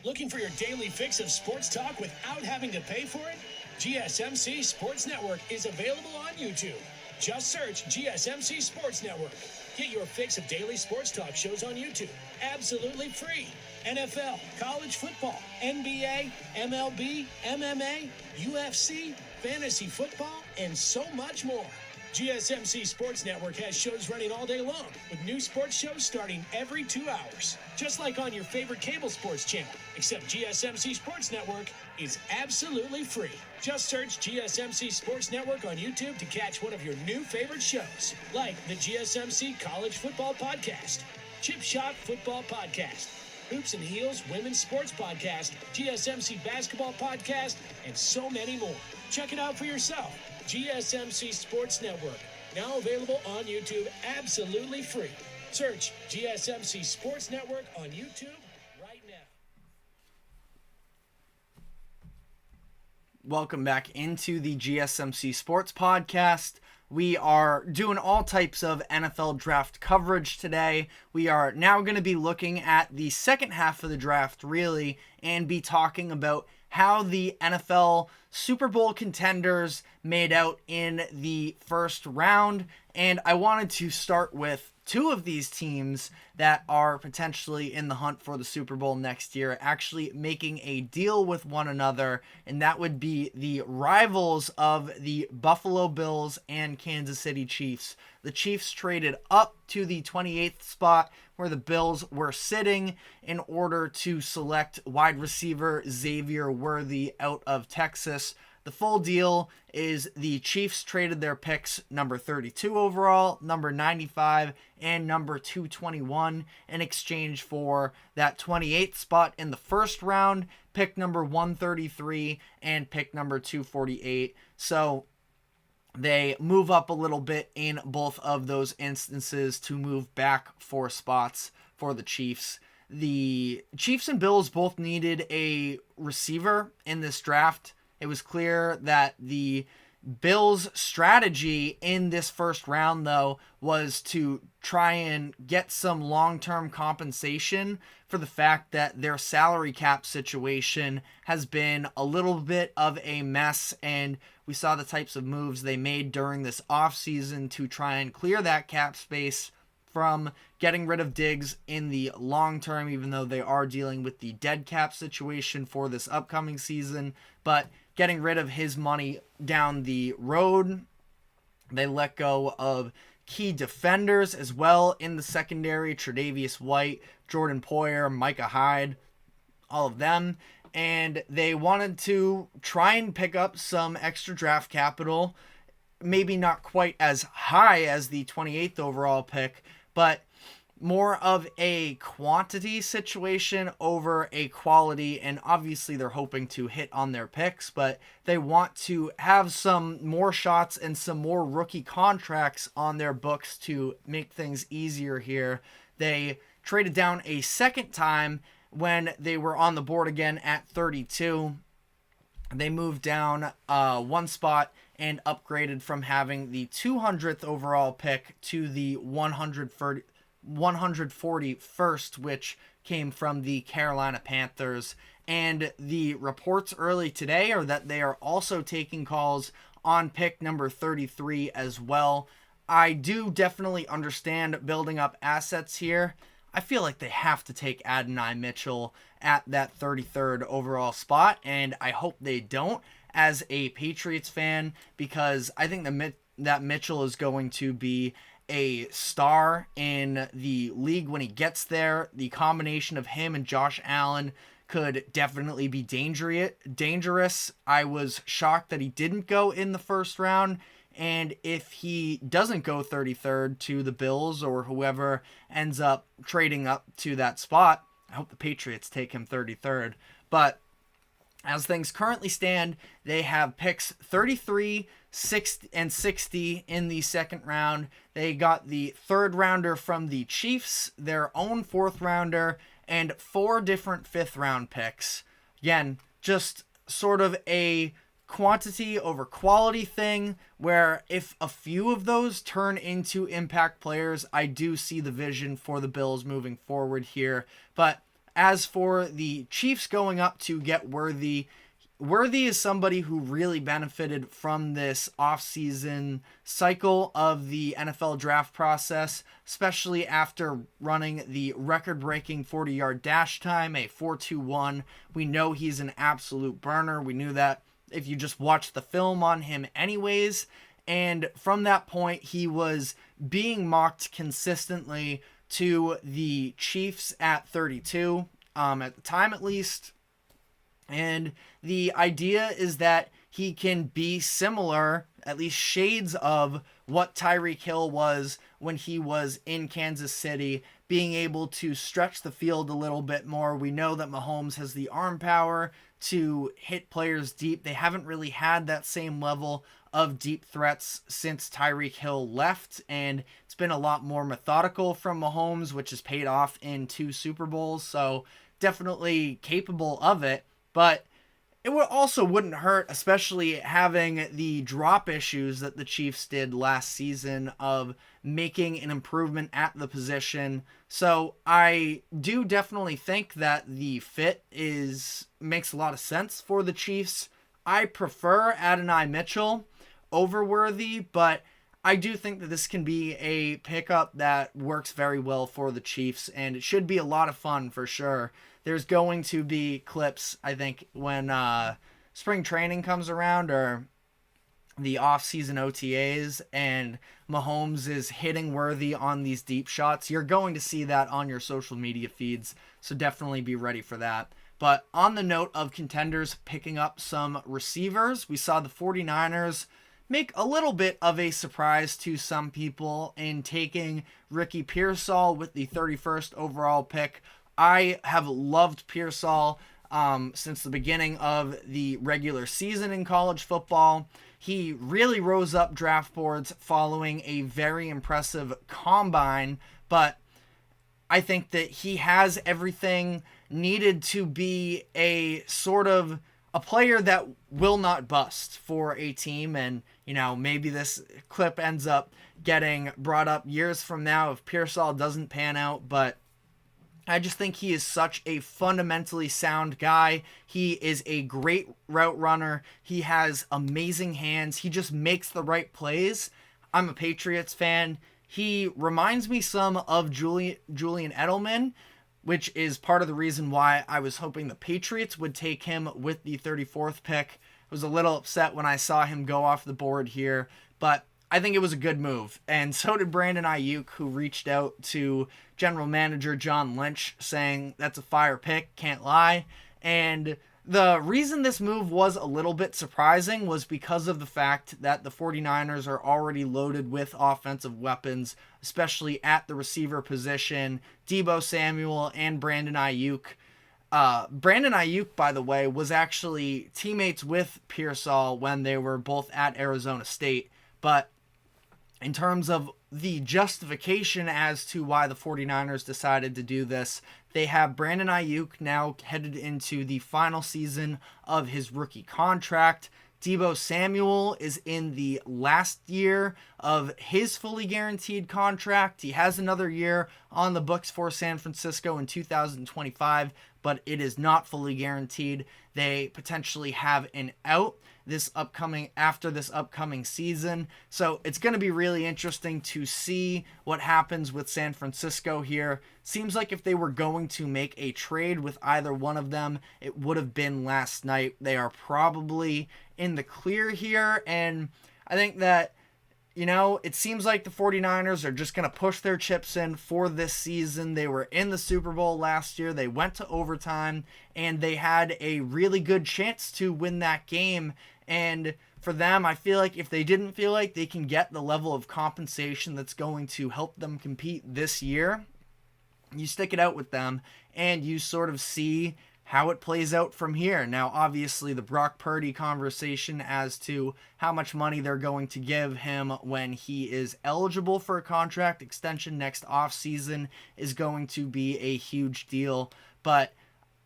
Looking for your daily fix of sports talk without having to pay for it? GSMC Sports Network is available on YouTube. Just search GSMC Sports Network. Get your fix of daily sports talk shows on YouTube, absolutely free. NFL, college football, NBA, MLB, MMA, UFC, fantasy football, and so much more. GSMC Sports Network has shows running all day long, with new sports shows starting every 2 hours. Just like on your favorite cable sports channel, except GSMC Sports Network is absolutely free. Just search GSMC Sports Network on YouTube to catch one of your new favorite shows, like the GSMC College Football Podcast, Chip Shot Football Podcast, Hoops and Heels Women's Sports Podcast, GSMC Basketball Podcast, and so many more. Check it out for yourself. GSMC Sports Network, now available on YouTube absolutely free. Search GSMC Sports Network on YouTube right now. Welcome back into the GSMC Sports Podcast. We are doing all types of NFL draft coverage today. We are now going to be looking at the second half of the draft, really, and be talking about how the NFL Super Bowl contenders made out in the first round. And I wanted to start with two of these teams that are potentially in the hunt for the Super Bowl next year, actually making a deal with one another, and that would be the rivals of the Buffalo Bills and Kansas City Chiefs. The Chiefs traded up to the 28th spot where the Bills were sitting in order to select wide receiver Xavier Worthy out of Texas. The full deal is the Chiefs traded their picks number 32 overall, number 95, and number 221 in exchange for that 28th spot in the first round, pick number 133, and pick number 248. So they move up a little bit in both of those instances to move back 4 spots for the Chiefs. The Chiefs and Bills both needed a receiver in this draft. It was clear that the Bills' strategy in this first round, though, was to try and get some long-term compensation for the fact that their salary cap situation has been a little bit of a mess, and we saw the types of moves they made during this offseason to try and clear that cap space from getting rid of Diggs in the long term, even though they are dealing with the dead cap situation for this upcoming season, but getting rid of his money down the road. They let go of key defenders as well in the secondary, Tre'Davious White, Jordan Poyer, Micah Hyde, all of them. And they wanted to try and pick up some extra draft capital, maybe not quite as high as the 28th overall pick, but more of a quantity situation over a quality. And obviously they're hoping to hit on their picks, but they want to have some more shots and some more rookie contracts on their books to make things easier here. They traded down a second time when they were on the board again at 32. They moved down one spot and upgraded from having the 200th overall pick to the 141st, which came from the Carolina Panthers. And the reports early today are that they are also taking calls on pick number 33 as well. I do definitely understand building up assets here. I feel like they have to take Adonai Mitchell at that 33rd overall spot, and I hope they don't as a Patriots fan, because I think that Mitchell is going to be a star in the league when he gets there. The combination of him and Josh Allen could definitely be dangerous. I was shocked that he didn't go in the first round. And if he doesn't go 33rd to the Bills or whoever ends up trading up to that spot, I hope the Patriots take him 33rd. But as things currently stand, they have picks 33, 60, and 60 in the second round. They got the third rounder from the Chiefs, their own fourth rounder, and 4 different fifth round picks. Again, just sort of a quantity over quality thing, where if a few of those turn into impact players, I do see the vision for the Bills moving forward here. But as for the Chiefs going up to get Worthy is somebody who really benefited from this offseason cycle of the NFL draft process, especially after running the record-breaking 40-yard dash time, a 4.21. We know he's an absolute burner. We knew that if you just watch the film on him anyways. And from that point, he was being mocked consistently to the Chiefs at 32, at the time at least. And the idea is that he can be similar, at least shades of what Tyreek Hill was when he was in Kansas City, being able to stretch the field a little bit more. We know that Mahomes has the arm power to hit players deep. They haven't really had that same level of deep threats since Tyreek Hill left, and it's been a lot more methodical from Mahomes, which has paid off in 2 Super Bowls, so definitely capable of it. But it wouldn't hurt, especially having the drop issues that the Chiefs did last season of making an improvement at the position. So I do definitely think that the fit makes a lot of sense for the Chiefs. I prefer Adonai Mitchell over Worthy, but I do think that this can be a pickup that works very well for the Chiefs, and it should be a lot of fun for sure. There's going to be clips, I think, when spring training comes around or the off-season OTAs and Mahomes is hitting Worthy on these deep shots. You're going to see that on your social media feeds, so definitely be ready for that. But on the note of contenders picking up some receivers, we saw the 49ers make a little bit of a surprise to some people in taking Ricky Pearsall with the 31st overall pick. I have loved Pearsall since the beginning of the regular season in college football. He really rose up draft boards following a very impressive combine, but I think that he has everything needed to be a sort of a player that will not bust for a team. And, maybe this clip ends up getting brought up years from now if Pearsall doesn't pan out, but I just think he is such a fundamentally sound guy. He is a great route runner. He has amazing hands. He just makes the right plays. I'm a Patriots fan. He reminds me some of Julian Edelman, which is part of the reason why I was hoping the Patriots would take him with the 34th pick. I was a little upset when I saw him go off the board here, but I think it was a good move. And so did Brandon Ayuk, who reached out to general manager John Lynch saying that's a fire pick, can't lie. And the reason this move was a little bit surprising was because of the fact that the 49ers are already loaded with offensive weapons, especially at the receiver position. Deebo Samuel and Brandon Ayuk. Brandon Ayuk, by the way, was actually teammates with Pearsall when they were both at Arizona State. But in terms of the justification as to why the 49ers decided to do this, they have Brandon Ayuk now headed into the final season of his rookie contract. Deebo Samuel is in the last year of his fully guaranteed contract. He has another year on the books for San Francisco in 2025, but it is not fully guaranteed. They potentially have an out after this upcoming season. So it's going to be really interesting to see what happens with San Francisco here. Seems like if they were going to make a trade with either one of them, it would have been last night. They are probably in the clear here, and I think that, it seems like the 49ers are just going to push their chips in for this season. They were in the Super Bowl last year. They went to overtime, and they had a really good chance to win that game. And for them, I feel like if they didn't feel like they can get the level of compensation that's going to help them compete this year, you stick it out with them, and you sort of see how it plays out from here. Now, obviously, the Brock Purdy conversation as to how much money they're going to give him when he is eligible for a contract extension next offseason is going to be a huge deal. But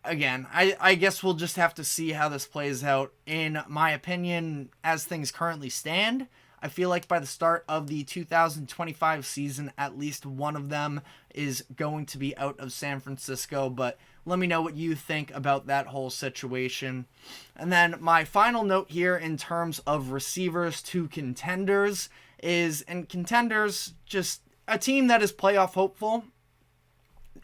again, I guess we'll just have to see how this plays out. In my opinion, as things currently stand, I feel like by the start of the 2025 season, at least one of them is going to be out of San Francisco. But let me know what you think about that whole situation. And then my final note here in terms of receivers to contenders is, and contenders, just a team that is playoff hopeful.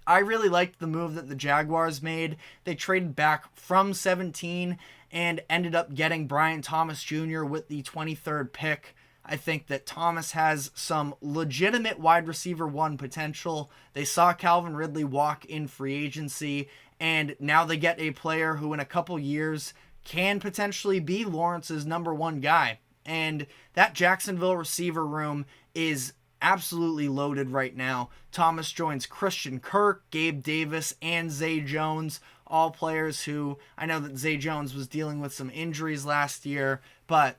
I really liked the move that the Jaguars made. They traded back from 17 and ended up getting Brian Thomas Jr. with the 23rd pick. I think that Thomas has some legitimate wide receiver one potential. They saw Calvin Ridley walk in free agency, and now they get a player who in a couple years can potentially be Lawrence's number one guy. And that Jacksonville receiver room is absolutely loaded right now. Thomas joins Christian Kirk, Gabe Davis, and Zay Jones, all players who, I know that Zay Jones was dealing with some injuries last year, but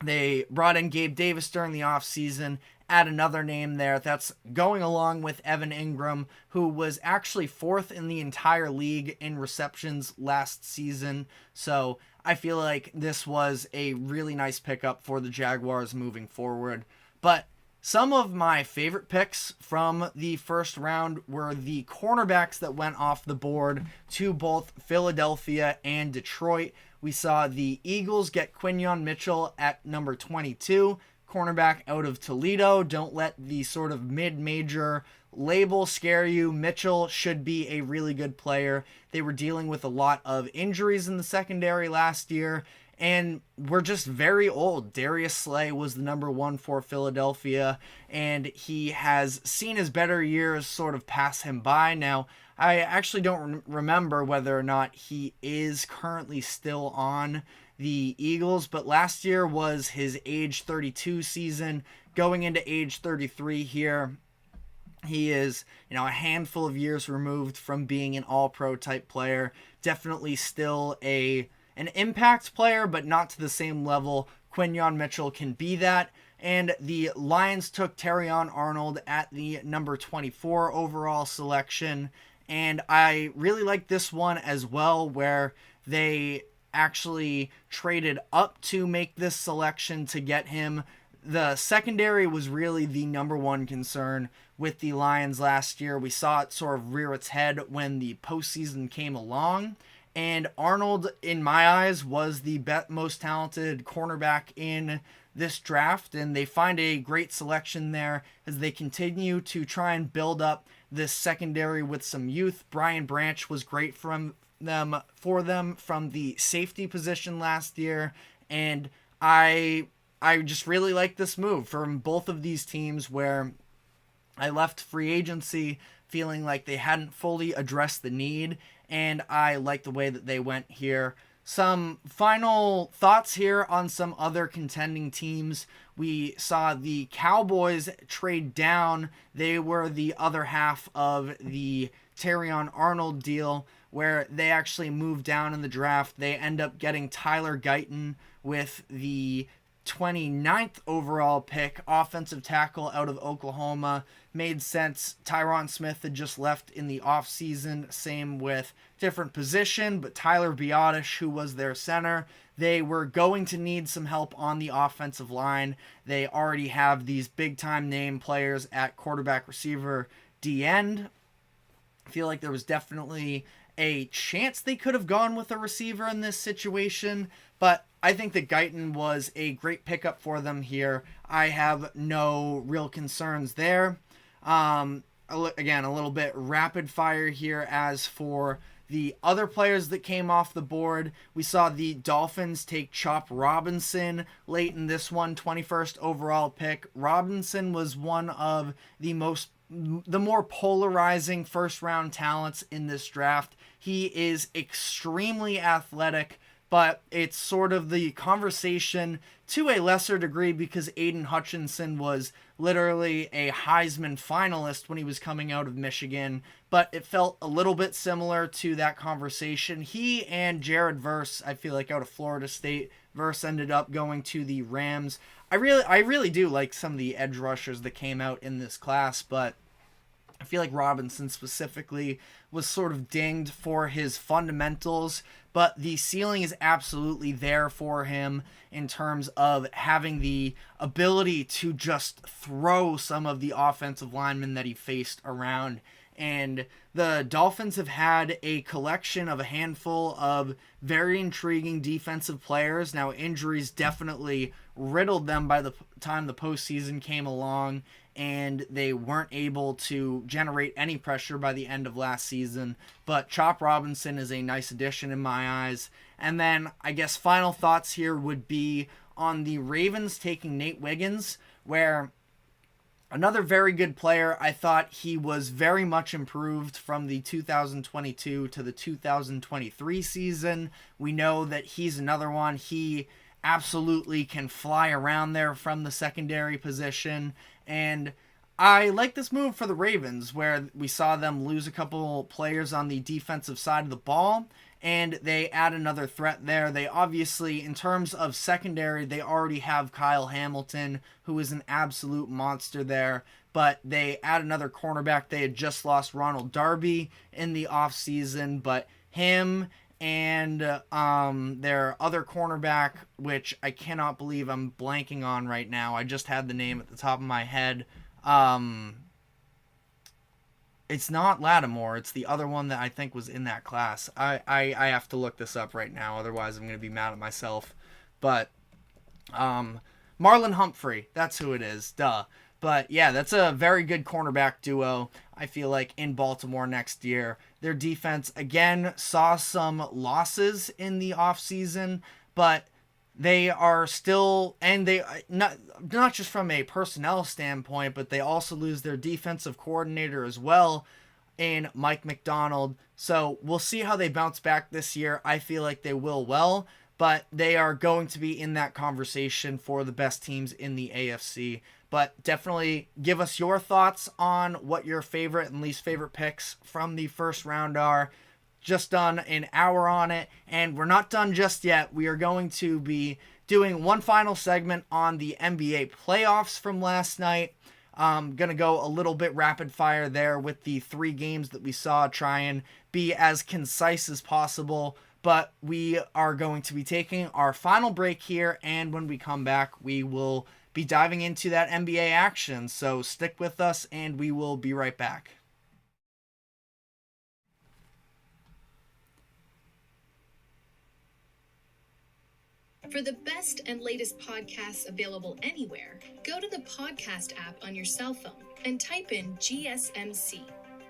they brought in Gabe Davis during the offseason, add another name there that's going along with Evan Ingram, who was actually fourth in the entire league in receptions last season. So I feel like this was a really nice pickup for the Jaguars moving forward. But some of my favorite picks from the first round were the cornerbacks that went off the board to both Philadelphia and Detroit. We saw the Eagles get Quinyon Mitchell at number 22, cornerback out of Toledo. Don't let the sort of mid-major label scare you. Mitchell should be a really good player. They were dealing with a lot of injuries in the secondary last year, and we're just very old. Darius Slay was the number one for Philadelphia, and he has seen his better years sort of pass him by. Now, I actually don't remember whether or not he is currently still on the Eagles, but last year was his age 32 season. Going into age 33 here, he is, a handful of years removed from being an all-pro type player. Definitely still an impact player, but not to the same level. Quinyon Mitchell can be that. And the Lions took Terrion Arnold at the number 24 overall selection. And I really like this one as well, where they actually traded up to make this selection to get him. The secondary was really the number one concern with the Lions last year. We saw it sort of rear its head when the postseason came along, And Arnold, in my eyes, was the most talented cornerback in this draft, and they find a great selection there as they continue to try and build up this secondary with some youth. Brian Branch was great for them from the safety position last year, and I just really like this move from both of these teams, where I left free agency feeling like they hadn't fully addressed the need, and I like the way that they went here. Some final thoughts here on some other contending teams. We saw the Cowboys trade down. They were the other half of the Terrion Arnold deal, where they actually moved down in the draft. They end up getting Tyler Guyton with the 29th overall pick, offensive tackle out of Oklahoma. Made sense. Tyron Smith had just left in the offseason. Same with different position, but Tyler Biotish, who was their center, they were going to need some help on the offensive line. They already have these big-time name players at quarterback, receiver, D-end. I feel like there was definitely a chance they could have gone with a receiver in this situation, but I think that Guyton was a great pickup for them here. I have no real concerns there. Again, a little bit rapid fire here. As for the other players that came off the board, we saw the Dolphins take Chop Robinson late in this one, 21st overall pick. Robinson was one of the more polarizing first round talents in this draft. He is extremely athletic, but it's sort of the conversation to a lesser degree because Aiden Hutchinson was literally a Heisman finalist when he was coming out of Michigan, but it felt a little bit similar to that conversation. He and Jared Verse, I feel like out of Florida State, Verse ended up going to the Rams. I really do like some of the edge rushers that came out in this class, but I feel like Robinson specifically was sort of dinged for his fundamentals, but the ceiling is absolutely there for him in terms of having the ability to just throw some of the offensive linemen that he faced around. And the Dolphins have had a collection of a handful of very intriguing defensive players. Now, injuries definitely riddled them by the time the postseason came along, and they weren't able to generate any pressure by the end of last season. But Chop Robinson is a nice addition in my eyes. And then I guess final thoughts here would be on the Ravens taking Nate Wiggins, where another very good player. I thought he was very much improved from the 2022 to the 2023 season. We know that he's another one. He absolutely can fly around there from the secondary position. And I like this move for the Ravens, where we saw them lose a couple players on the defensive side of the ball, and they add another threat there. They obviously, in terms of secondary, they already have Kyle Hamilton, who is an absolute monster there, but they add another cornerback. They had just lost Ronald Darby in the offseason, but him and their other cornerback, which I cannot believe I'm blanking on right now. I just had the name at the top of my head. It's not Lattimore. It's the other one that I think was in that class. I have to look this up right now. Otherwise, I'm going to be mad at myself. But Marlon Humphrey, that's who it is. Duh. But yeah, that's a very good cornerback duo, I feel like, in Baltimore next year. Their defense, again, saw some losses in the offseason, but they are still, and they, not just from a personnel standpoint, but they also lose their defensive coordinator as well in Mike McDonald. So we'll see how they bounce back this year. I feel like they will well, but they are going to be in that conversation for the best teams in the AFC. But definitely give us your thoughts on what your favorite and least favorite picks from the first round are. Just done an hour on it, and we're not done just yet. We are going to be doing one final segment on the NBA playoffs from last night. Going to go a little bit rapid fire there with the 3 games that we saw, try and be as concise as possible. But we are going to be taking our final break here, and when we come back, we will be diving into that NBA action. So stick with us, and we will be right back. For the best and latest podcasts available anywhere, go to the podcast app on your cell phone and type in GSMC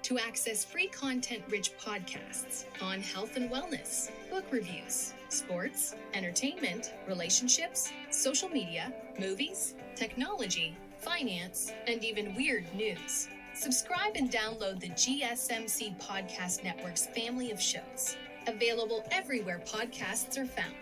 to access free content-rich podcasts on health and wellness, book reviews, sports, entertainment, relationships, social media, movies, technology, finance, and even weird news. Subscribe and download the GSMC Podcast Network's family of shows, available everywhere podcasts are found.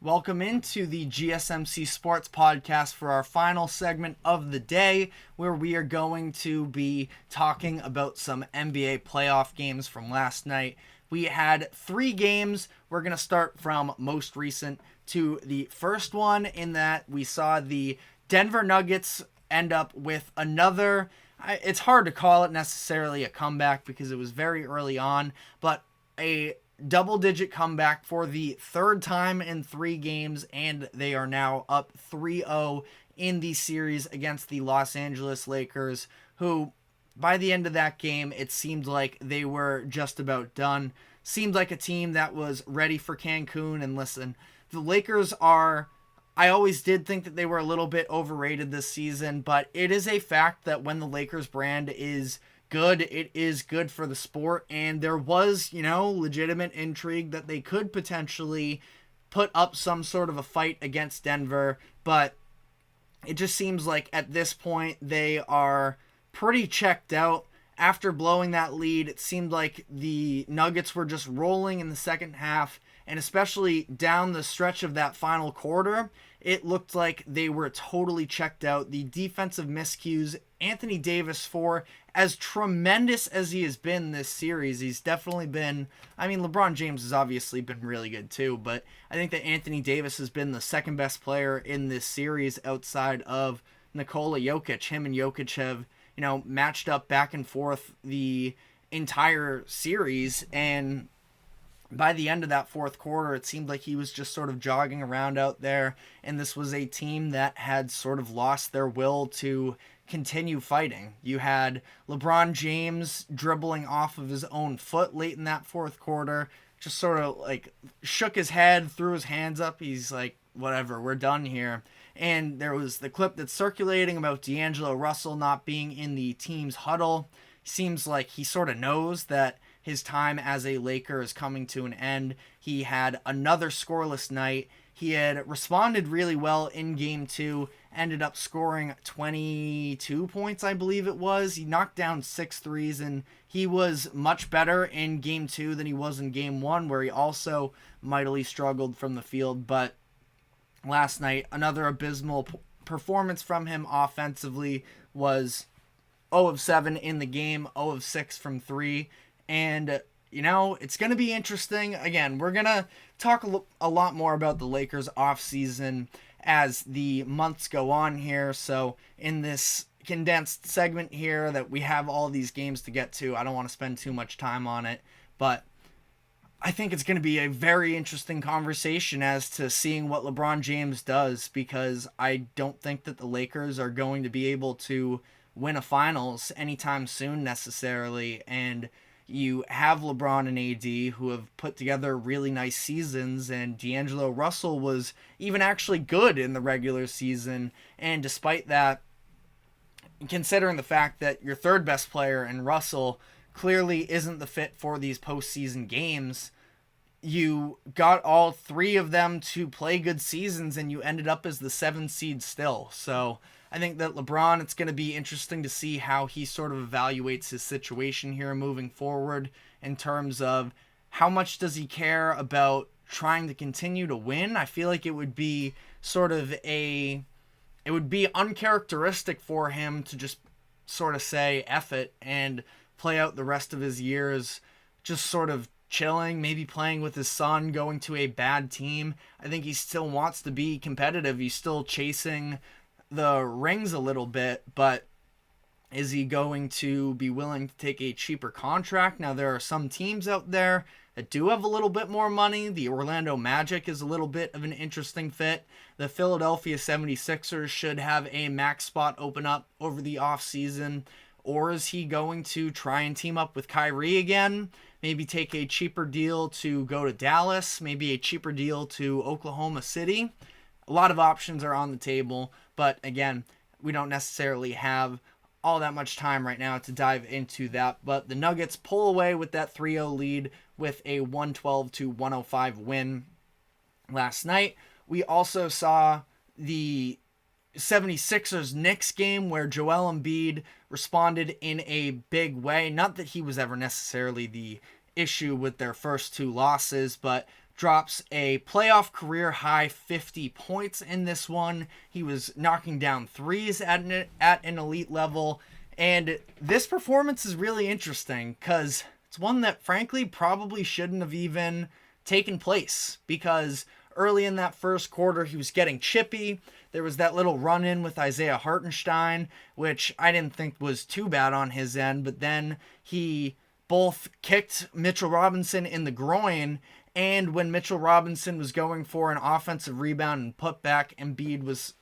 Welcome into the GSMC Sports Podcast for our final segment of the day, where we are going to be talking about some NBA playoff games from last night. We had 3 games. We're going to start from most recent to the first one, in that we saw the Denver Nuggets end up with another, it's hard to call it necessarily a comeback because it was very early on, but a double-digit comeback for the third time in 3 games, and they are now up 3-0 in the series against the Los Angeles Lakers, who, by the end of that game, it seemed like they were just about done. Seemed like a team that was ready for Cancun, and listen, the Lakers are, I always did think that they were a little bit overrated this season, but it is a fact that when the Lakers brand is good, it is good for the sport, and there was, legitimate intrigue that they could potentially put up some sort of a fight against Denver, but it just seems like at this point they are pretty checked out. After blowing that lead, it seemed like the Nuggets were just rolling in the second half, and especially down the stretch of that final quarter, it looked like they were totally checked out. The defensive miscues, Anthony Davis, for as tremendous as he has been this series, he's definitely been, LeBron James has obviously been really good too, but I think that Anthony Davis has been the second best player in this series outside of Nikola Jokic. Him and Jokic have, matched up back and forth the entire series, and by the end of that fourth quarter, it seemed like he was just sort of jogging around out there, and this was a team that had sort of lost their will to continue fighting. You had LeBron James dribbling off of his own foot late in that fourth quarter, just sort of like shook his head, threw his hands up. He's like, whatever, we're done here. And there was the clip that's circulating about D'Angelo Russell not being in the team's huddle. Seems like he sort of knows that his time as a Laker is coming to an end. He had another scoreless night. He had responded really well in Game 2, ended up scoring 22 points, I believe it was. He knocked down 6 threes, and he was much better in Game 2 than he was in Game 1, where he also mightily struggled from the field. But last night, another abysmal performance from him offensively. Was 0 of 7 in the game, 0 of 6 from 3. And, it's going to be interesting. Again, we're going to talk a lot more about the Lakers offseason as the months go on here. So in this condensed segment here that we have all these games to get to, I don't want to spend too much time on it. But I think it's going to be a very interesting conversation as to seeing what LeBron James does, because I don't think that the Lakers are going to be able to win a finals anytime soon necessarily. And you have LeBron and AD who have put together really nice seasons, and D'Angelo Russell was even actually good in the regular season. And despite that, considering the fact that your third best player in Russell clearly isn't the fit for these postseason games, you got all 3 of them to play good seasons, and you ended up as the 7th seed still. So I think that LeBron, it's going to be interesting to see how he sort of evaluates his situation here moving forward, in terms of how much does he care about trying to continue to win. I feel like it would be uncharacteristic for him to just sort of say F it and play out the rest of his years just sort of chilling, maybe playing with his son, going to a bad team. I think he still wants to be competitive. He's still chasing the rings a little bit, but is he going to be willing to take a cheaper contract? Now, there are some teams out there that do have a little bit more money. The Orlando Magic is a little bit of an interesting fit. The Philadelphia 76ers should have a max spot open up over the offseason. Or is he going to try and team up with Kyrie again? Maybe take a cheaper deal to go to Dallas, maybe a cheaper deal to Oklahoma City. A lot of options are on the table, but again, we don't necessarily have all that much time right now to dive into that. But the Nuggets pull away with that 3-0 lead with a 112-105 win last night. We also saw the 76ers Knicks game where Joel Embiid responded in a big way. Not that he was ever necessarily the issue with their first two losses, but drops a playoff career high 50 points in this one. He was knocking down threes at an elite level. And this performance is really interesting because it's one that frankly probably shouldn't have even taken place, because early in that first quarter he was getting chippy. There was that little run-in with Isaiah Hartenstein, which I didn't think was too bad on his end, but then he both kicked Mitchell Robinson in the groin, and when Mitchell Robinson was going for an offensive rebound and putback, Embiid was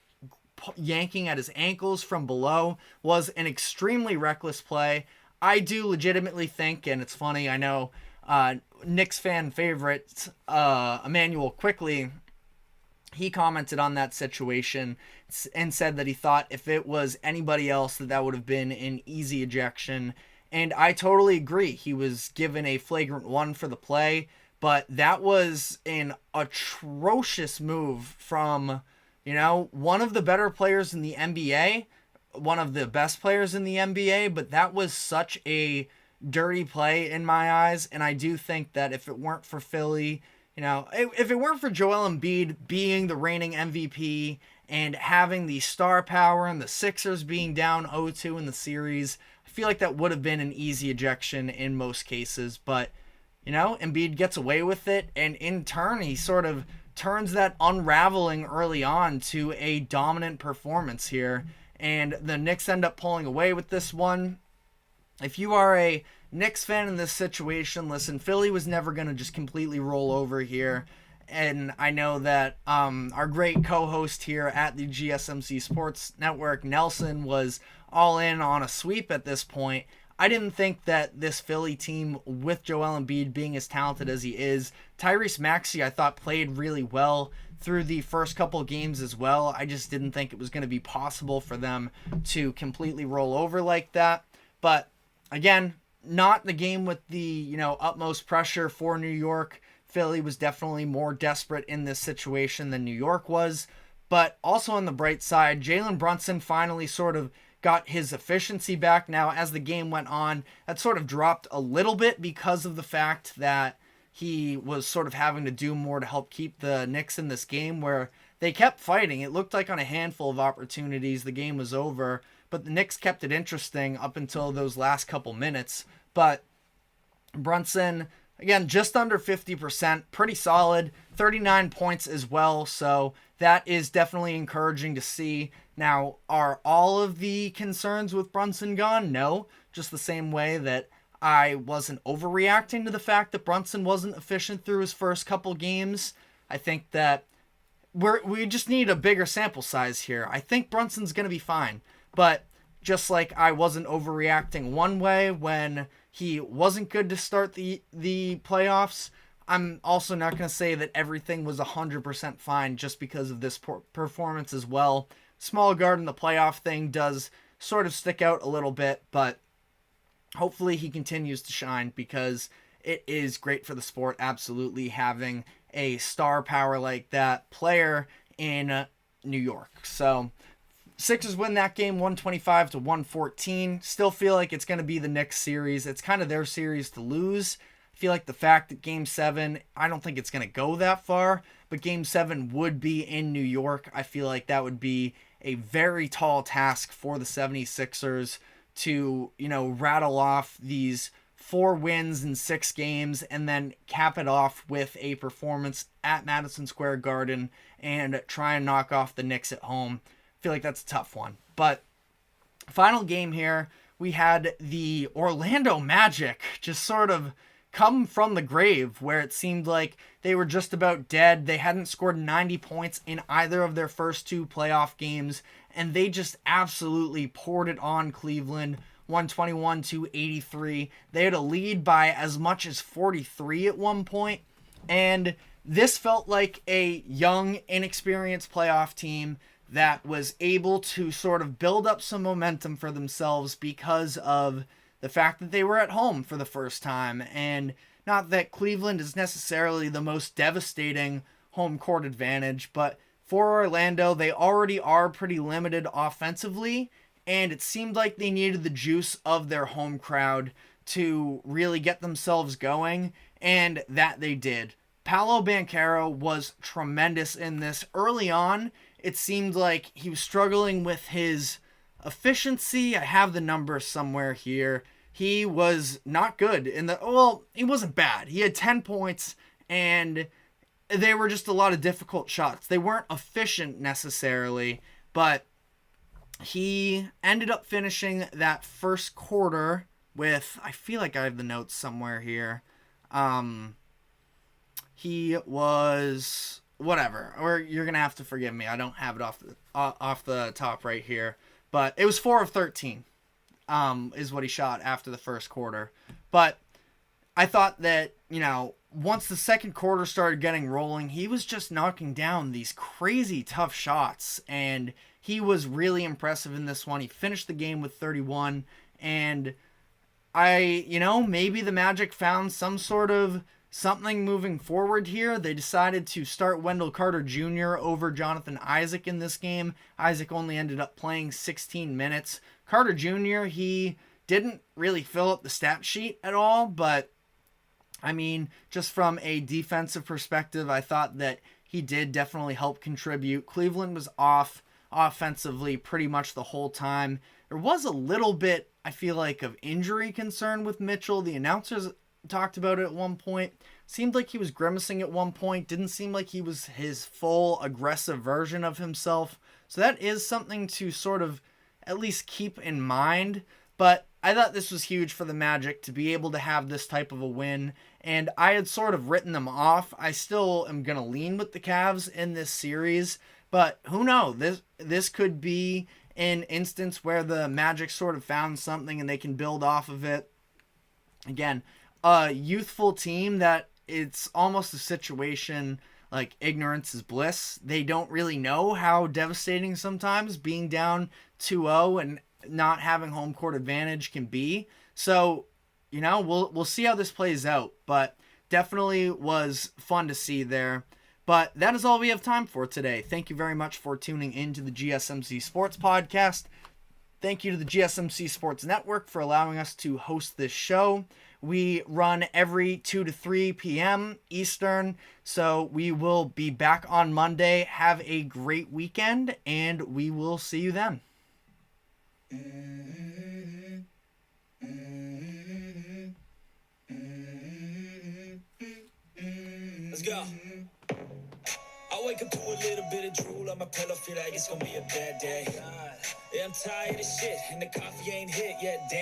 yanking at his ankles from below. Was an extremely reckless play. I do legitimately think, and it's funny, I know Knicks fan favorite Emmanuel Quickly, he commented on that situation and said that he thought if it was anybody else that would have been an easy ejection. And I totally agree. He was given a flagrant one for the play, but that was an atrocious move from, one of the better players in the NBA, one of the best players in the NBA, but that was such a dirty play in my eyes. And I do think that if it weren't for Philly, if it weren't for Joel Embiid being the reigning MVP and having the star power and the Sixers being down 0-2 in the series, I feel like that would have been an easy ejection in most cases. But, Embiid gets away with it, and in turn, he sort of turns that unraveling early on to a dominant performance here. And the Knicks end up pulling away with this one. If you are a Knicks fan in this situation, listen, Philly was never going to just completely roll over here. And I know that our great co-host here at the GSMC Sports Network, Nelson, was all in on a sweep at this point. I didn't think that this Philly team, with Joel Embiid being as talented as he is, Tyrese Maxey, I thought, played really well through the first couple games as well. I just didn't think it was going to be possible for them to completely roll over like that. But again, not the game with the, utmost pressure for New York. Philly was definitely more desperate in this situation than New York was. But also on the bright side, Jalen Brunson finally sort of got his efficiency back. Now, as the game went on, that sort of dropped a little bit because of the fact that he was sort of having to do more to help keep the Knicks in this game, where they kept fighting. It looked like on a handful of opportunities the game was over, but the Knicks kept it interesting up until those last couple minutes. But Brunson, again, just under 50%, pretty solid, 39 points as well, so that is definitely encouraging to see. Now, are all of the concerns with Brunson gone? No, just the same way that I wasn't overreacting to the fact that Brunson wasn't efficient through his first couple games. I think that we just need a bigger sample size here. I think Brunson's going to be fine, but just like I wasn't overreacting one way when he wasn't good to start the playoffs, I'm also not going to say that everything was 100% fine just because of this performance as well. Small guard in the playoff thing does sort of stick out a little bit, but hopefully he continues to shine because it is great for the sport, absolutely, having a star power like that player in New York. So Sixers win that game 125-114. Still feel like it's going to be the Knicks series. It's kind of their series to lose. I feel like the fact that Game 7, I don't think it's going to go that far, but Game 7 would be in New York. I feel like that would be a very tall task for the 76ers to, rattle off these 4 wins in 6 games and then cap it off with a performance at Madison Square Garden and try and knock off the Knicks at home. I feel like that's a tough one. But final game here, we had the Orlando Magic just sort of come from the grave, where it seemed like they were just about dead. They hadn't scored 90 points in either of their first 2 playoff games, and they just absolutely poured it on Cleveland, 121-83. They had a lead by as much as 43 at one point, and this felt like a young, inexperienced playoff team that was able to sort of build up some momentum for themselves because of the fact that they were at home for the first time. And not that Cleveland is necessarily the most devastating home court advantage, but for Orlando, they already are pretty limited offensively, and it seemed like they needed the juice of their home crowd to really get themselves going, and that they did. Paolo Banchero was tremendous in this. Early on, it seemed like he was struggling with his efficiency. I have the numbers somewhere here. He was not good he wasn't bad. He had 10 points, and they were just a lot of difficult shots. They weren't efficient necessarily, but he ended up finishing that first quarter with, I feel like I have the notes somewhere here. He was whatever, or you're gonna have to forgive me. I don't have it off the top right here, but it was 4 of 13. Is what he shot after the first quarter. But I thought that, once the second quarter started getting rolling, he was just knocking down these crazy tough shots, and he was really impressive in this one. He finished the game with 31, and maybe the Magic found some sort of something moving forward here. They decided to start Wendell Carter Jr. over Jonathan Isaac in this game. Isaac only ended up playing 16 minutes. Carter Jr., he didn't really fill up the stat sheet at all, but just from a defensive perspective, I thought that he did definitely help contribute. Cleveland was off offensively pretty much the whole time. There was a little bit, I feel like, of injury concern with Mitchell. The announcers talked about it at one point. Seemed like he was grimacing at one point. Didn't seem like he was his full aggressive version of himself. So that is something to sort of at least keep in mind. But I thought this was huge for the Magic to be able to have this type of a win. And I had sort of written them off. I still am going to lean with the Cavs in this series. But who knows? This could be an instance where the Magic sort of found something and they can build off of it. Again, a youthful team that it's almost a situation like ignorance is bliss. They don't really know how devastating sometimes being down 2-0 and not having home court advantage can be. So, we'll see how this plays out, but definitely was fun to see there. But that is all we have time for today. Thank you very much for tuning in to the GSMC Sports Podcast. Thank you to the GSMC Sports Network for allowing us to host this show. We run every 2 to 3 p.m. Eastern, so we will be back on Monday. Have a great weekend, and we will see you then. Let's go. I wake up to a little bit of drool on my pillow, feel like it's gonna be a bad day. Yeah, I'm tired of shit, and the coffee ain't hit yet. Damn.